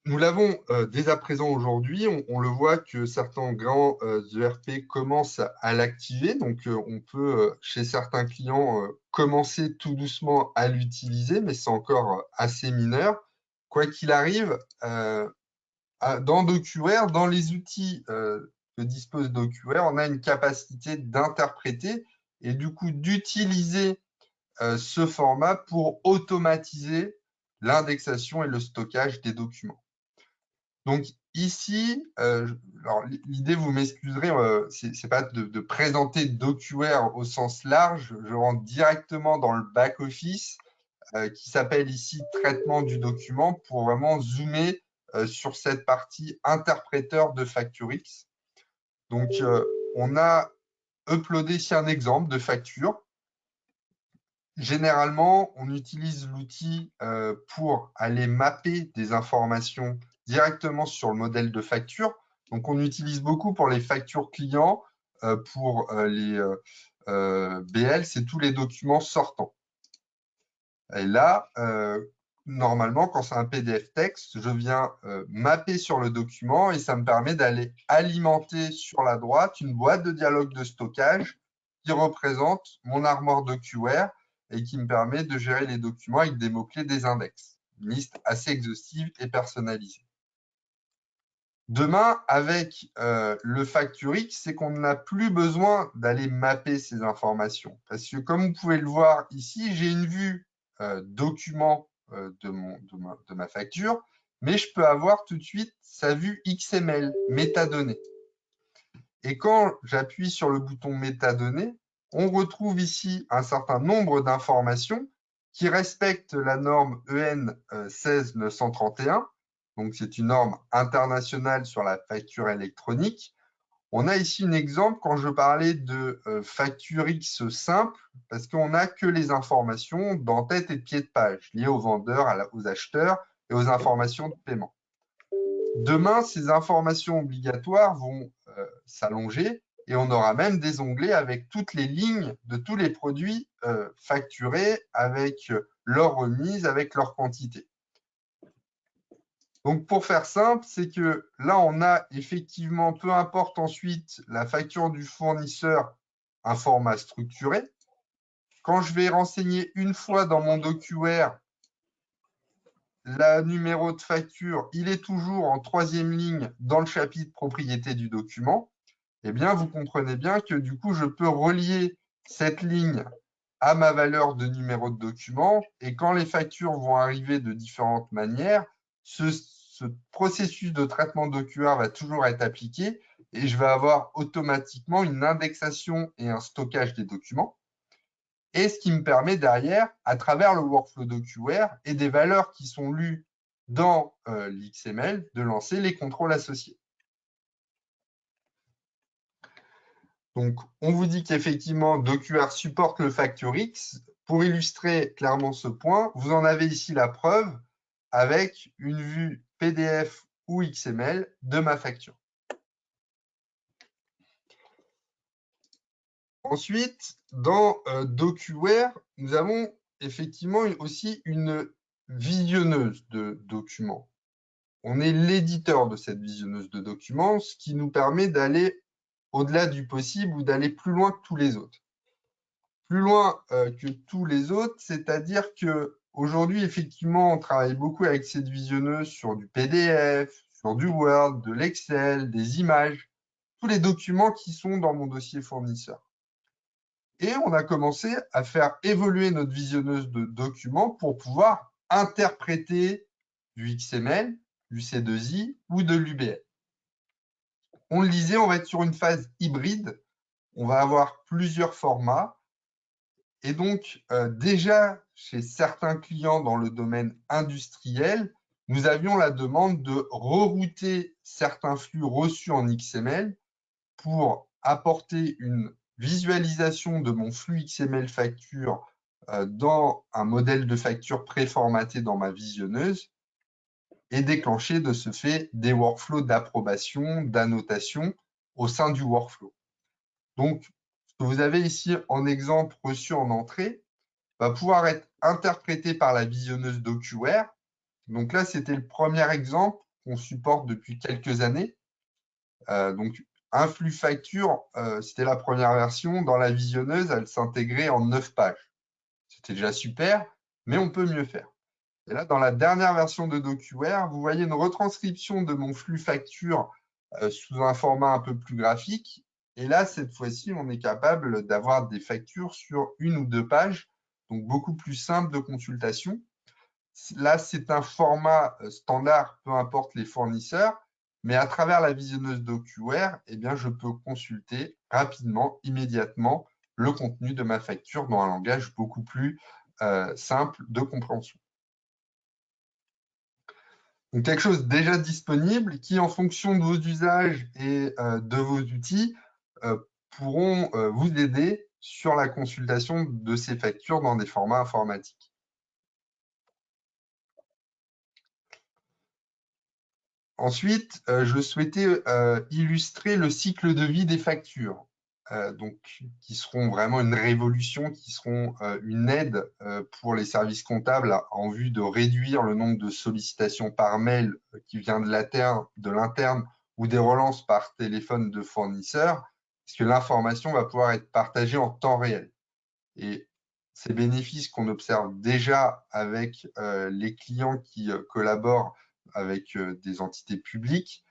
Nous l'avons dès à présent aujourd'hui. On le voit que certains grands ERP commencent à l'activer. Donc, on peut, chez certains clients, commencer tout doucement à l'utiliser, mais c'est encore assez mineur. Quoi qu'il arrive, dans DocuWare, dans les outils que dispose DocuWare, on a une capacité d'interpréter et du coup d'utiliser ce format pour automatiser l'indexation et le stockage des documents. Donc ici, l'idée, vous m'excuserez, c'est pas de présenter DocuWare au sens large, je rentre directement dans le back-office qui s'appelle ici traitement du document pour vraiment zoomer sur cette partie interpréteur de facture X. Donc, on a uploadé ici un exemple de facture. Généralement, on utilise l'outil pour aller mapper des informations directement sur le modèle de facture. Donc, on utilise beaucoup pour les factures clients, pour les BL, c'est tous les documents sortants. Et là, normalement, quand c'est un PDF texte, je viens mapper sur le document et ça me permet d'aller alimenter sur la droite une boîte de dialogue de stockage qui représente mon armoire DocuWare et qui me permet de gérer les documents avec des mots-clés des index. Une liste assez exhaustive et personnalisée. Demain, avec le facture X, c'est qu'on n'a plus besoin d'aller mapper ces informations. Parce que comme vous pouvez le voir ici, j'ai une vue document de ma facture, mais je peux avoir tout de suite sa vue XML, métadonnées. Et quand j'appuie sur le bouton métadonnées, on retrouve ici un certain nombre d'informations qui respectent la norme EN 16931. Donc, c'est une norme internationale sur la facture électronique. On a ici un exemple quand je parlais de facture X simple, parce qu'on n'a que les informations d'en-tête et de pied de page liées aux vendeurs, aux acheteurs et aux informations de paiement. Demain, ces informations obligatoires vont s'allonger et on aura même des onglets avec toutes les lignes de tous les produits facturés, avec leur remise, avec leur quantité. Donc, pour faire simple, c'est que là, on a effectivement, peu importe ensuite la facture du fournisseur, un format structuré. Quand je vais renseigner une fois dans mon DocuWare le numéro de facture, il est toujours en troisième ligne dans le chapitre propriété du document. Eh bien, vous comprenez bien que du coup, je peux relier cette ligne à ma valeur de numéro de document. Et quand les factures vont arriver de différentes manières, ce processus de traitement DocuWare va toujours être appliqué et je vais avoir automatiquement une indexation et un stockage des documents. Et ce qui me permet derrière, à travers le workflow DocuWare et des valeurs qui sont lues dans l'XML, de lancer les contrôles associés. Donc, on vous dit qu'effectivement, DocuWare supporte le facture X. Pour illustrer clairement ce point, vous en avez ici la preuve avec une vue PDF ou XML de ma facture. Ensuite, dans DocuWare, nous avons effectivement aussi une visionneuse de documents. On est l'éditeur de cette visionneuse de documents, ce qui nous permet d'aller au-delà du possible ou d'aller plus loin que tous les autres. Plus loin que tous les autres, c'est-à-dire qu'aujourd'hui, effectivement, on travaille beaucoup avec cette visionneuse sur du PDF, sur du Word, de l'Excel, des images, tous les documents qui sont dans mon dossier fournisseur. Et on a commencé à faire évoluer notre visionneuse de documents pour pouvoir interpréter du XML, du C2I ou de l'UBL. On le disait, on va être sur une phase hybride. On va avoir plusieurs formats. Et donc, déjà, chez certains clients dans le domaine industriel, nous avions la demande de rerouter certains flux reçus en XML pour apporter une visualisation de mon flux XML facture dans un modèle de facture préformaté dans ma visionneuse et déclencher de ce fait des workflows d'approbation, d'annotation au sein du workflow. Donc, que vous avez ici en exemple reçu en entrée va pouvoir être interprété par la visionneuse DocuWare. Donc là, c'était le premier exemple qu'on supporte depuis quelques années. Donc, un flux facture, c'était la première version. Dans la visionneuse, elle s'intégrait en 9 pages. C'était déjà super, mais on peut mieux faire. Et là, dans la dernière version de DocuWare, vous voyez une retranscription de mon flux facture sous un format un peu plus graphique. Et là, cette fois-ci, on est capable d'avoir des factures sur 1 ou 2 pages, donc beaucoup plus simple de consultation. Là, c'est un format standard, peu importe les fournisseurs, mais à travers la visionneuse DocuWare, eh bien, je peux consulter rapidement, immédiatement, le contenu de ma facture dans un langage beaucoup plus simple de compréhension. Donc, quelque chose déjà disponible qui, en fonction de vos usages et de vos outils, pourront vous aider sur la consultation de ces factures dans des formats informatiques. Ensuite, je souhaitais illustrer le cycle de vie des factures, donc, qui seront vraiment une révolution, qui seront une aide pour les services comptables en vue de réduire le nombre de sollicitations par mail qui vient de l'interne ou des relances par téléphone de fournisseurs, puisque l'information va pouvoir être partagée en temps réel. Et ces bénéfices qu'on observe déjà avec les clients qui collaborent avec des entités publiques,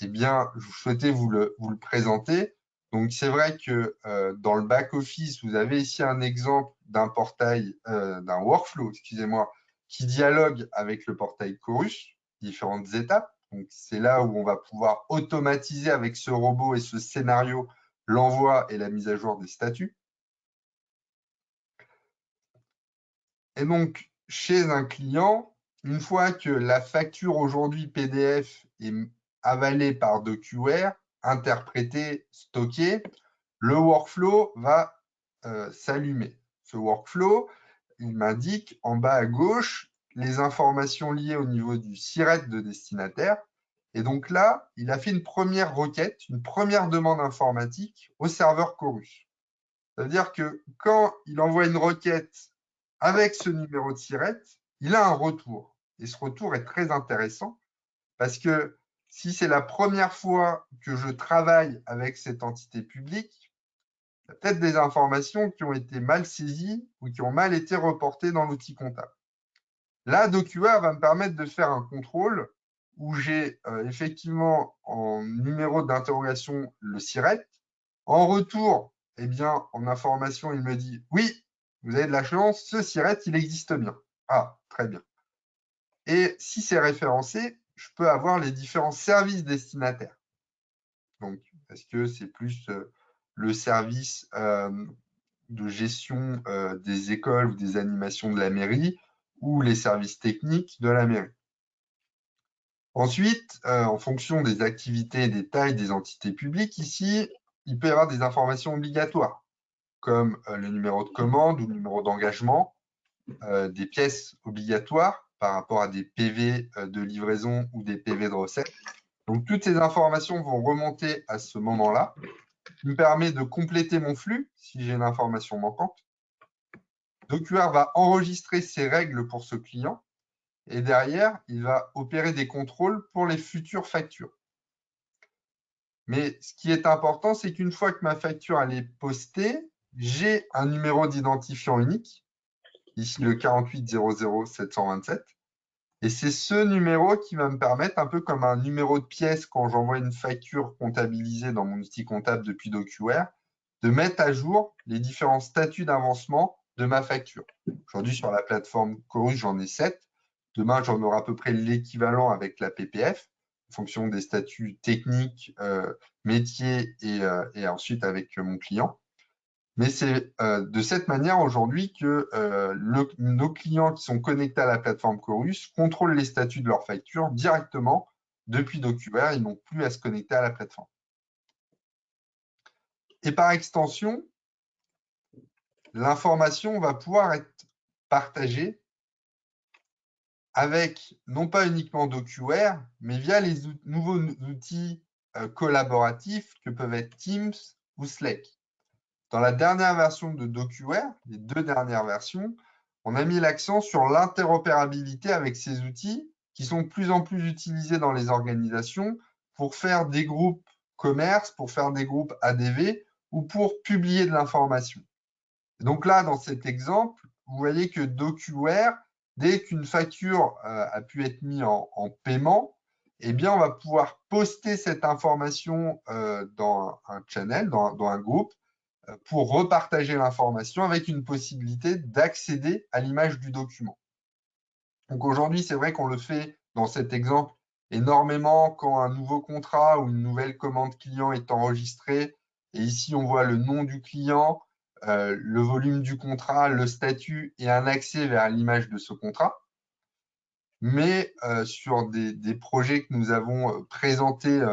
eh bien, je souhaitais vous le présenter. Donc, c'est vrai que dans le back-office, vous avez ici un exemple d'un portail, d'un workflow, excusez-moi, qui dialogue avec le portail Chorus, différentes étapes. Donc, c'est là où on va pouvoir automatiser avec ce robot et ce scénario l'envoi et la mise à jour des statuts. Et donc, chez un client, une fois que la facture aujourd'hui PDF est avalée par DocuWare, interprétée, stockée, le workflow va s'allumer. Ce workflow, il m'indique en bas à gauche les informations liées au niveau du SIRET de destinataire. Et donc là, il a fait une première requête, une première demande informatique au serveur Chorus. C'est-à-dire que quand il envoie une requête avec ce numéro de SIRET, il a un retour. Et ce retour est très intéressant parce que si c'est la première fois que je travaille avec cette entité publique, il y a peut-être des informations qui ont été mal saisies ou qui ont mal été reportées dans l'outil comptable. Là, DocuWare va me permettre de faire un contrôle où j'ai effectivement en numéro d'interrogation le SIRET. En retour, eh bien, en information, il me dit « Oui, vous avez de la chance, ce SIRET, il existe bien. » Ah, très bien. Et si c'est référencé, je peux avoir les différents services destinataires. Donc, est-ce que c'est plus le service de gestion des écoles ou des animations de la mairie ou les services techniques de la mairie? Ensuite, en fonction des activités et des tailles des entités publiques, ici, il peut y avoir des informations obligatoires, comme le numéro de commande ou le numéro d'engagement, des pièces obligatoires par rapport à des PV de livraison ou des PV de recettes. Donc, toutes ces informations vont remonter à ce moment-là, qui me permet de compléter mon flux si j'ai une information manquante. DocuWare va enregistrer ces règles pour ce client et derrière, il va opérer des contrôles pour les futures factures. Mais ce qui est important, c'est qu'une fois que ma facture elle est postée, j'ai un numéro d'identifiant unique, ici le 48 00 727. Et c'est ce numéro qui va me permettre, un peu comme un numéro de pièce quand j'envoie une facture comptabilisée dans mon outil comptable depuis DocuWare, de mettre à jour les différents statuts d'avancement de ma facture. Aujourd'hui, sur la plateforme Chorus, j'en ai 7. Demain, j'en aurai à peu près l'équivalent avec la PPF, en fonction des statuts techniques, métiers et ensuite avec mon client. Mais c'est de cette manière aujourd'hui que nos clients qui sont connectés à la plateforme Chorus contrôlent les statuts de leurs factures directement depuis DocuWare. Ils n'ont plus à se connecter à la plateforme. Et par extension, l'information va pouvoir être partagée avec non pas uniquement DocuWare, mais via les nouveaux outils collaboratifs que peuvent être Teams ou Slack. dans la dernière version de DocuWare, les 2 dernières versions, on a mis l'accent sur l'interopérabilité avec ces outils qui sont de plus en plus utilisés dans les organisations pour faire des groupes commerce, pour faire des groupes ADV ou pour publier de l'information. Donc là, dans cet exemple, vous voyez que DocuWare, dès qu'une facture a pu être mise en paiement, eh bien, on va pouvoir poster cette information dans un channel, dans un groupe, pour repartager l'information avec une possibilité d'accéder à l'image du document. Donc aujourd'hui, c'est vrai qu'on le fait dans cet exemple énormément quand un nouveau contrat ou une nouvelle commande client est enregistrée. Et ici, on voit le nom du client, le volume du contrat, le statut et un accès vers l'image de ce contrat. Mais sur des projets que nous avons présentés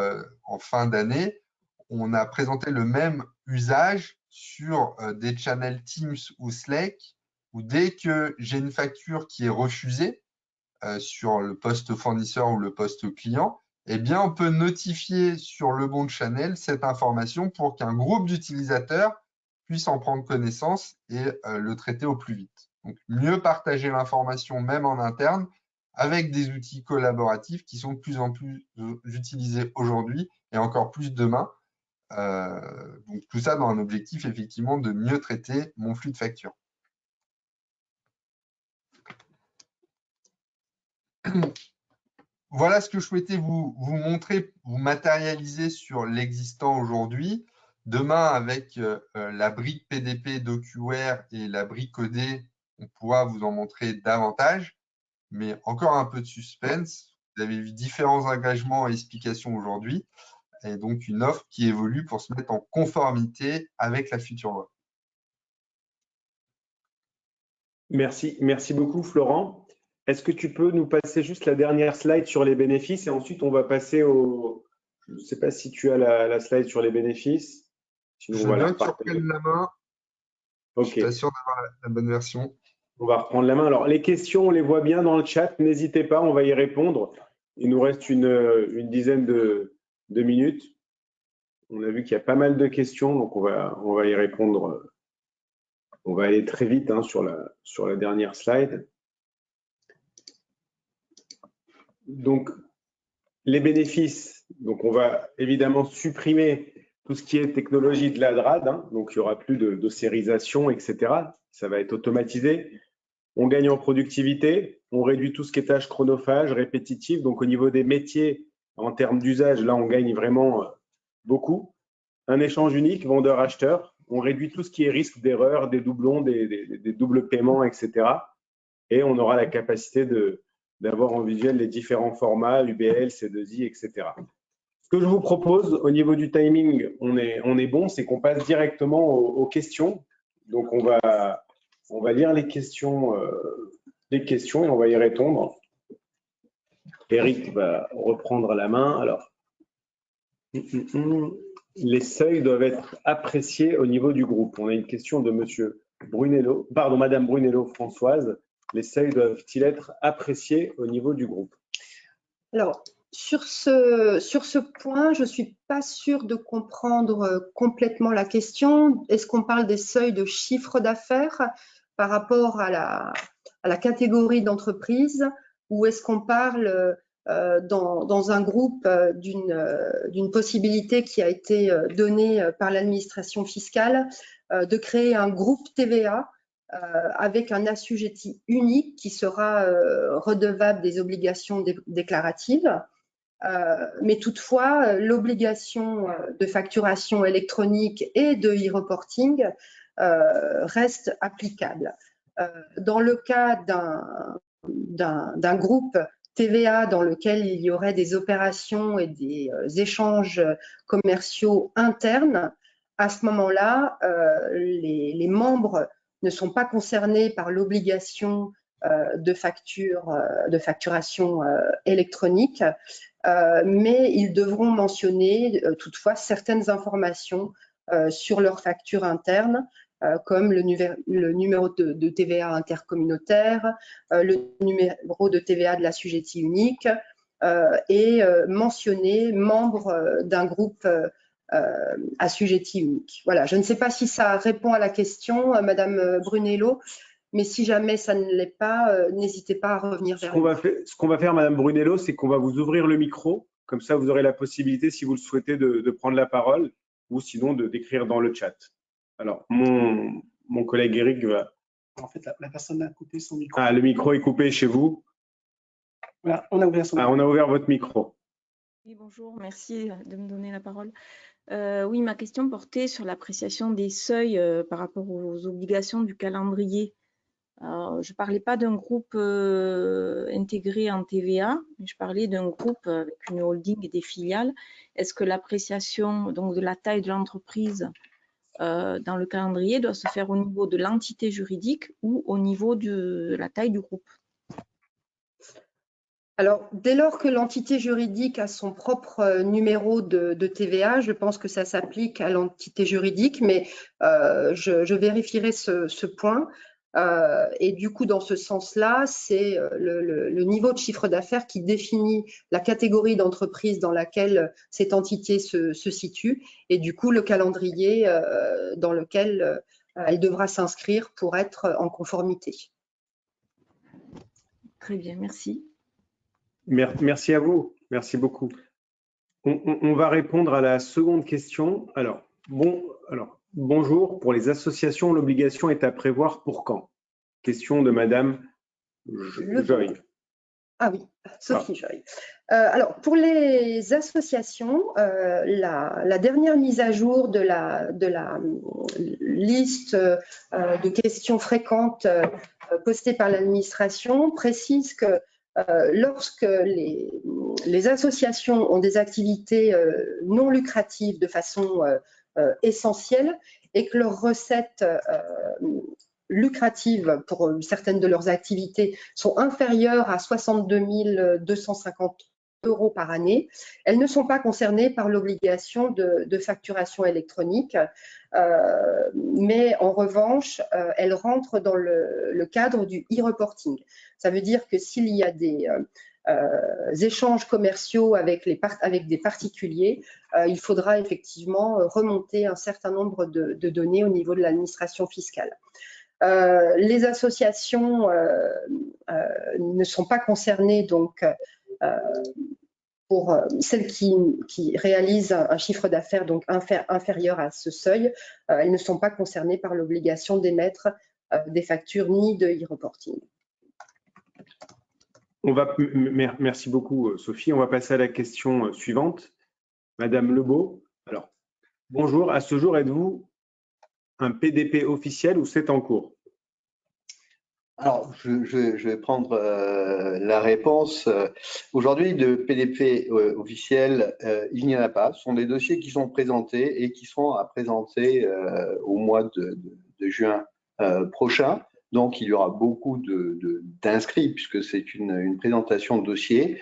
en fin d'année, on a présenté le même usage sur des channels Teams ou Slack, où dès que j'ai une facture qui est refusée sur le poste fournisseur ou le poste client, eh bien, on peut notifier sur le bon channel cette information pour qu'un groupe d'utilisateurs puisse en prendre connaissance et le traiter au plus vite. Donc, mieux partager l'information même en interne avec des outils collaboratifs qui sont de plus en plus utilisés aujourd'hui et encore plus demain. Donc, tout ça dans un objectif effectivement de mieux traiter mon flux de factures. Voilà ce que je souhaitais vous montrer, vous matérialiser sur l'existant aujourd'hui. Demain, avec la brique PDP DocuWare et la brique OD, on pourra vous en montrer davantage. Mais encore un peu de suspense. Vous avez vu différents engagements et explications aujourd'hui. Et donc, une offre qui évolue pour se mettre en conformité avec la future loi. Merci beaucoup, Florent. Est-ce que tu peux nous passer juste la dernière slide sur les bénéfices et ensuite on va passer au… Je ne sais pas si tu as la slide sur les bénéfices. Sinon, je veux bien que tu reprennes la main. Ok. Je t'assure d'avoir la bonne version. On va reprendre la main. Alors, les questions, on les voit bien dans le chat. N'hésitez pas, on va y répondre. Il nous reste une dizaine de minutes. On a vu qu'il y a pas mal de questions, donc on va y répondre. On va aller très vite sur la dernière slide. Donc, les bénéfices. Donc, on va évidemment supprimer tout ce qui est technologie de la DRAD. Donc, il n'y aura plus de sérisation, etc. Ça va être automatisé. On gagne en productivité, on réduit tout ce qui est tâches chronophages, répétitives. Donc, au niveau des métiers, en termes d'usage, là, on gagne vraiment beaucoup. Un échange unique, vendeur-acheteur. On réduit tout ce qui est risque d'erreur, des doublons, des doubles paiements, etc. Et on aura la capacité d'avoir en visuel les différents formats, UBL, C2I, etc. Ce que je vous propose, au niveau du timing, on est bon, c'est qu'on passe directement aux questions. Donc, on va lire les questions et on va y répondre. Eric va reprendre la main. Alors, les seuils doivent être appréciés au niveau du groupe. On a une question de Madame Brunello Françoise. Les seuils doivent-ils être appréciés au niveau du groupe? Alors, sur ce point, je ne suis pas sûre de comprendre complètement la question. Est-ce qu'on parle des seuils de chiffre d'affaires par rapport à la catégorie d'entreprise, ou est-ce qu'on parle dans un groupe d'une possibilité qui a été donnée par l'administration fiscale de créer un groupe TVA avec un assujetti unique qui sera redevable des obligations déclaratives. Mais toutefois, l'obligation de facturation électronique et de e-reporting reste applicable. Dans le cas d'un groupe TVA dans lequel il y aurait des opérations et des échanges commerciaux internes, à ce moment-là, les membres ne sont pas concernés par l'obligation de facturation électronique, mais ils devront mentionner toutefois certaines informations sur leur facture interne, comme le numéro de TVA intercommunautaire, le numéro de TVA de l'assujetti unique, et mentionner membre d'un groupe assujettis uniques. Voilà, je ne sais pas si ça répond à la question, Madame Brunello, mais si jamais ça ne l'est pas, n'hésitez pas à revenir vers nous. Ce qu'on va faire, Madame Brunello, c'est qu'on va vous ouvrir le micro. Comme ça, vous aurez la possibilité, si vous le souhaitez, de prendre la parole ou sinon d'écrire dans le chat. Alors, mon collègue Eric va… En fait, la personne a coupé son micro. Ah, le micro est coupé chez vous. Voilà, on a ouvert son micro. Ah, on a ouvert votre micro. Oui, bonjour, merci de me donner la parole. Oui, ma question portait sur l'appréciation des seuils par rapport aux obligations du calendrier. Alors, je ne parlais pas d'un groupe intégré en TVA, mais je parlais d'un groupe avec une holding et des filiales. Est-ce que l'appréciation donc de la taille de l'entreprise dans le calendrier doit se faire au niveau de l'entité juridique ou au niveau de la taille du groupe? Alors, dès lors que l'entité juridique a son propre numéro de TVA, je pense que ça s'applique à l'entité juridique, mais je vérifierai ce point. Et du coup, dans ce sens-là, c'est le niveau de chiffre d'affaires qui définit la catégorie d'entreprise dans laquelle cette entité se situe, et du coup, le calendrier dans lequel elle devra s'inscrire pour être en conformité. Très bien, merci. Merci à vous. Merci beaucoup. On va répondre à la seconde question. Alors, bonjour. Pour les associations, l'obligation est à prévoir pour quand? Question de Madame Joy. Ah oui, Sophie Joy. Alors, pour les associations, la dernière mise à jour de la liste de questions fréquentes postées par l'administration précise que lorsque les associations ont des activités non lucratives de façon essentielle et que leurs recettes lucratives pour certaines de leurs activités sont inférieures à 62 250 € par année, elles ne sont pas concernées par l'obligation de facturation électronique, mais en revanche, elles rentrent dans le cadre du e-reporting. Ça veut dire que s'il y a des échanges commerciaux avec des particuliers, il faudra effectivement remonter un certain nombre de données au niveau de l'administration fiscale. Les associations ne sont pas concernées, donc pour celles qui réalisent un chiffre d'affaires donc inférieur à ce seuil, elles ne sont pas concernées par l'obligation d'émettre des factures ni de e-reporting. Merci beaucoup, Sophie. On va passer à la question suivante. Madame Lebeau. Alors, bonjour. À ce jour, êtes-vous un PDP officiel ou c'est en cours? Alors, je vais prendre la réponse. Aujourd'hui, de PDP officiel, il n'y en a pas. Ce sont des dossiers qui sont présentés et qui seront à présenter au mois de juin prochain. Donc, il y aura beaucoup d'inscrits puisque c'est une présentation de dossier.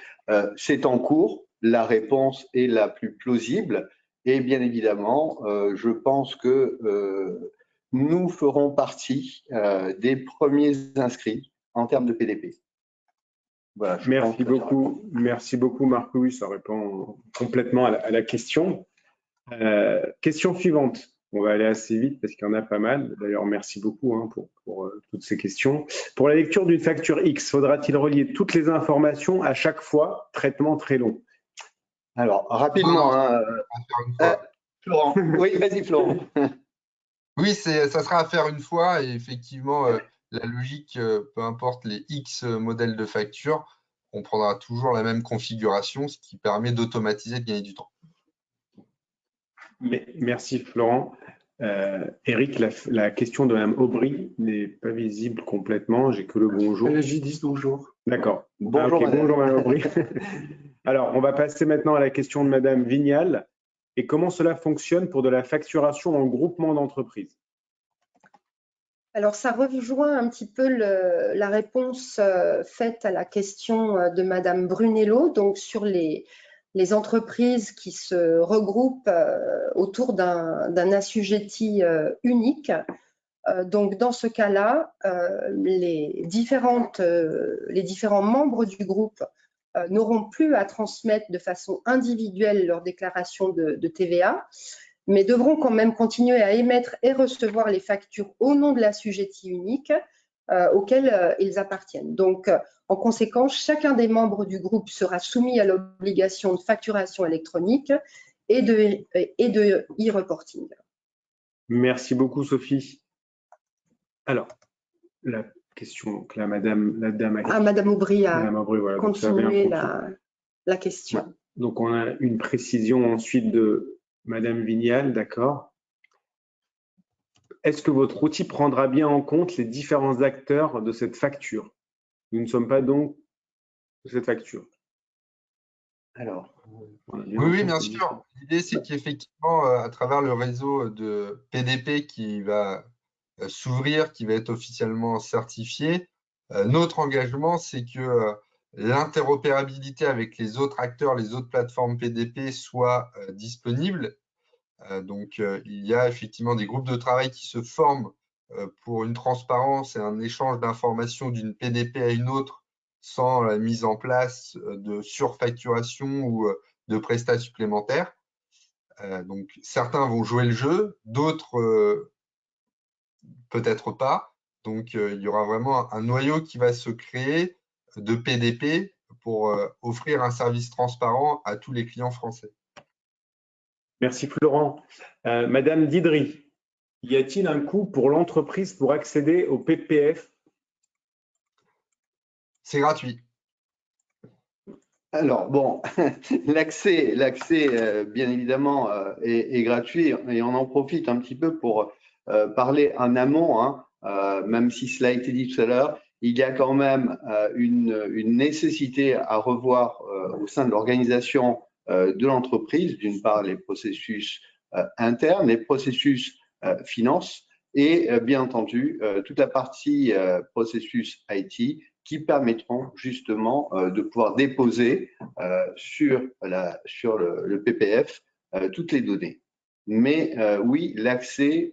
C'est en cours. La réponse est la plus plausible. Et bien évidemment, je pense que nous ferons partie des premiers inscrits en termes de PDP. Voilà, merci beaucoup, Marc. Oui, ça répond complètement à la question. Question suivante. On va aller assez vite parce qu'il y en a pas mal. D'ailleurs, merci beaucoup pour toutes ces questions. Pour la lecture d'une facture X, faudra-t-il relier toutes les informations à chaque fois? Traitement très long. Alors, rapidement, Florent. Oui, vas-y, Florent. Oui, ça sera à faire une fois et effectivement, la logique, peu importe les X modèles de facture, on prendra toujours la même configuration, ce qui permet d'automatiser et de gagner du temps. Merci Florent. Eric, la question de Mme Aubry n'est pas visible complètement. J'ai que le bonjour. J'ai dit bonjour. D'accord. Bonjour, okay. Bonjour Mme Aubry. Alors, on va passer maintenant à la question de Mme Vignal. Et comment cela fonctionne pour de la facturation en groupement d'entreprises? Alors, ça rejoint un petit peu la réponse faite à la question de Madame Brunello, donc sur les entreprises qui se regroupent autour d'un assujetti unique. Donc, dans ce cas-là, les différents membres du groupe n'auront plus à transmettre de façon individuelle leur déclaration de TVA, mais devront quand même continuer à émettre et recevoir les factures au nom de l'assujetti unique auquel ils appartiennent. Donc, en conséquence, chacun des membres du groupe sera soumis à l'obligation de facturation électronique et de e-reporting. Merci beaucoup, Sophie. Alors, la question que la dame a... Madame Aubry a voilà, continué la question. Ouais. Donc, on a une précision ensuite de Madame Vignal, d'accord. Est-ce que votre outil prendra bien en compte les différents acteurs de cette facture? Nous ne sommes pas donc de cette facture. Alors, oui, bien sûr. L'idée, c'est qu'effectivement, à travers le réseau de PDP qui va s'ouvrir, qui va être officiellement certifié, notre engagement, c'est que l'interopérabilité avec les autres acteurs, les autres plateformes PDP soit disponible. Donc, il y a effectivement des groupes de travail qui se forment pour une transparence et un échange d'informations d'une PDP à une autre sans la mise en place de surfacturation ou de prestats supplémentaires. Donc, certains vont jouer le jeu, d'autres peut-être pas. Donc, il y aura vraiment un noyau qui va se créer de PDP pour offrir un service transparent à tous les clients français. Merci Florent. Madame Didry, y a-t-il un coût pour l'entreprise pour accéder au PPF? C'est gratuit. Alors, bon, l'accès, bien évidemment, est gratuit et on en profite un petit peu pour parler en amont, hein, même si cela a été dit tout à l'heure, il y a quand même une nécessité à revoir au sein de l'organisation de l'entreprise, d'une part les processus internes, les processus finance et bien entendu toute la partie processus IT qui permettront justement de pouvoir déposer sur le PPF toutes les données. Mais oui, l'accès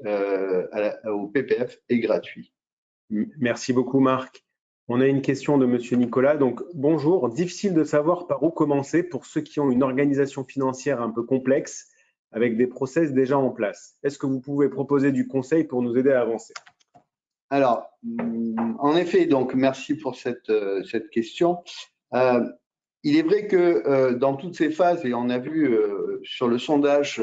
au PPF est gratuit. Merci beaucoup Marc. On a une question de Monsieur Nicolas. Donc, bonjour. Difficile de savoir par où commencer pour ceux qui ont une organisation financière un peu complexe avec des process déjà en place. Est-ce que vous pouvez proposer du conseil pour nous aider à avancer? Alors, en effet, donc merci pour cette question. Il est vrai que dans toutes ces phases, et on a vu sur le sondage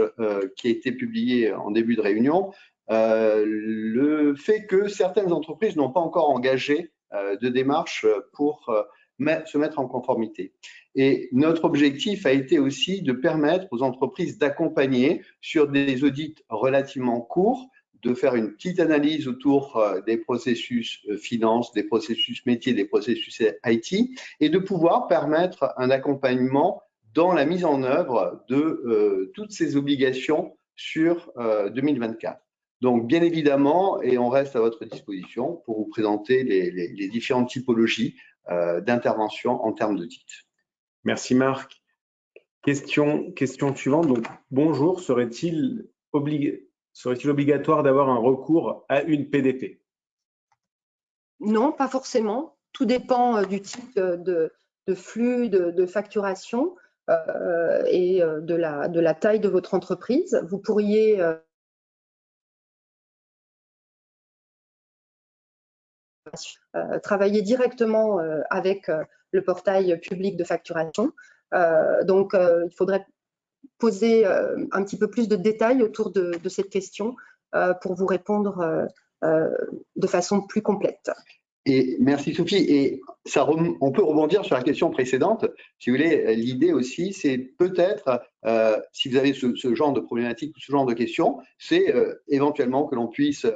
qui a été publié en début de réunion, le fait que certaines entreprises n'ont pas encore engagé de démarche pour se mettre en conformité. Et notre objectif a été aussi de permettre aux entreprises d'accompagner sur des audits relativement courts, de faire une petite analyse autour des processus finance, des processus métiers, des processus IT, et de pouvoir permettre un accompagnement dans la mise en œuvre de toutes ces obligations sur 2024. Donc, bien évidemment, et on reste à votre disposition pour vous présenter les différentes typologies d'intervention en termes d'audit. Merci Marc. Question suivante. Donc, bonjour, serait-il obligatoire d'avoir un recours à une PDP? Non, pas forcément. Tout dépend du type de flux de facturation et de la taille de votre entreprise. Vous pourriez travailler directement avec le portail public de facturation. Donc, il faudrait poser un petit peu plus de détails autour de cette question pour vous répondre de façon plus complète. Et merci Sophie. Et ça, on peut rebondir sur la question précédente. Si vous voulez, l'idée aussi, c'est peut-être, si vous avez ce genre de problématique ou ce genre de questions, c'est éventuellement que l'on puisse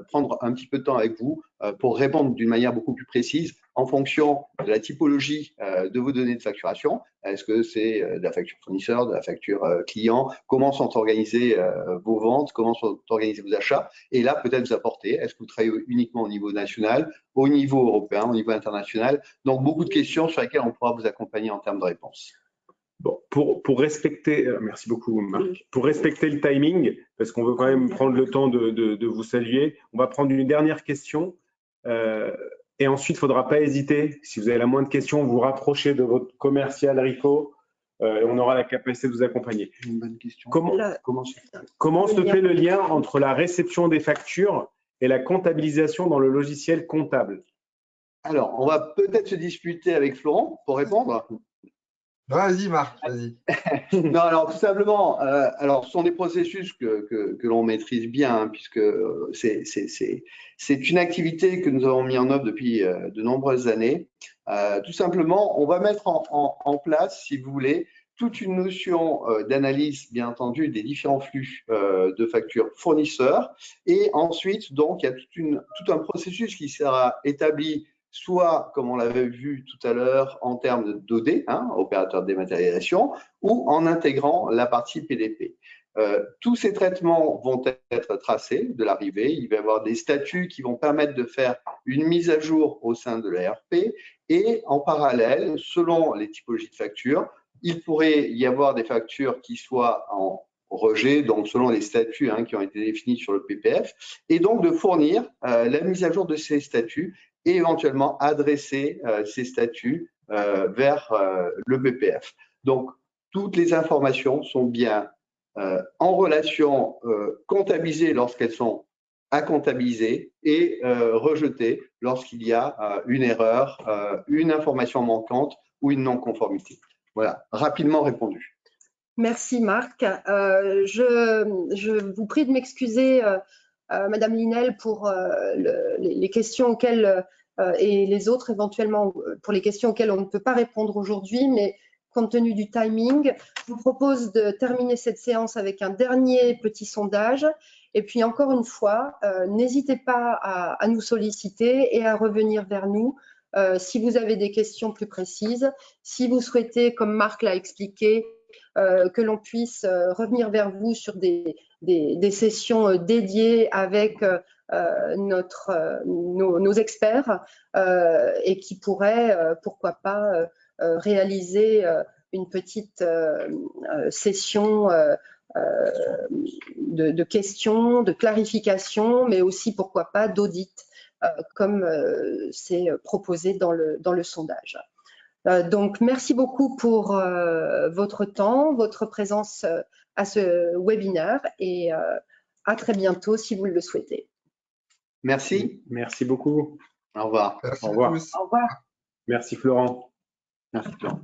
prendre un petit peu de temps avec vous pour répondre d'une manière beaucoup plus précise en fonction de la typologie de vos données de facturation. Est-ce que c'est de la facture fournisseur, de la facture client? Comment sont organisées vos ventes? Comment sont organisés vos achats? Et là, peut-être vous apporter, est-ce que vous travaillez uniquement au niveau national, au niveau européen, au niveau international? Donc, beaucoup de questions sur lesquelles on pourra vous accompagner en termes de réponses. Bon, pour respecter, merci beaucoup Marc, pour respecter le timing, parce qu'on veut quand même prendre le temps de vous saluer, on va prendre une dernière question. Et ensuite, il ne faudra pas hésiter, si vous avez la moindre question, vous rapprochez de votre commercial RICO et on aura la capacité de vous accompagner. Une bonne question. Comment se fait le lien entre la réception des factures et la comptabilisation dans le logiciel comptable? Alors, on va peut-être se disputer avec Florent pour répondre. Vas-y, Marc, vas-y. Non, alors tout simplement, alors ce sont des processus que l'on maîtrise bien, hein, puisque c'est une activité que nous avons mis en œuvre depuis de nombreuses années. Tout simplement, on va mettre en place, si vous voulez, toute une notion d'analyse, bien entendu, des différents flux de factures fournisseurs. Et ensuite, donc, il y a tout un processus qui sera établi soit, comme on l'avait vu tout à l'heure, en termes d'OD, hein, opérateur de dématérialisation, ou en intégrant la partie PDP. Tous ces traitements vont être tracés de l'arrivée. Il va y avoir des statuts qui vont permettre de faire une mise à jour au sein de l'ERP. Et en parallèle, selon les typologies de factures, il pourrait y avoir des factures qui soient en rejet, donc selon les statuts hein, qui ont été définis sur le PPF, et donc de fournir la mise à jour de ces statuts et éventuellement adresser ces statuts vers le BPF. Donc, toutes les informations sont bien en relation comptabilisées lorsqu'elles sont à comptabiliser et rejetées lorsqu'il y a une erreur, une information manquante ou une non-conformité. Voilà, rapidement répondu. Merci Marc. Je vous prie de m'excuser, Madame Linel, pour les questions auxquelles et les autres éventuellement pour les questions auxquelles on ne peut pas répondre aujourd'hui, mais compte tenu du timing, je vous propose de terminer cette séance avec un dernier petit sondage. Et puis encore une fois, n'hésitez pas à nous solliciter et à revenir vers nous si vous avez des questions plus précises. Si vous souhaitez, comme Marc l'a expliqué, que l'on puisse revenir vers vous sur des sessions dédiées avec nos experts et qui pourraient, pourquoi pas, réaliser une petite session de questions, de clarifications, mais aussi, pourquoi pas, d'audit, comme c'est proposé dans le sondage. Donc, merci beaucoup pour votre temps, votre présence à ce webinaire et à très bientôt si vous le souhaitez. Merci. Merci beaucoup. Au revoir. Merci Au revoir. à tous. Au revoir. Merci Florent. Merci Florent.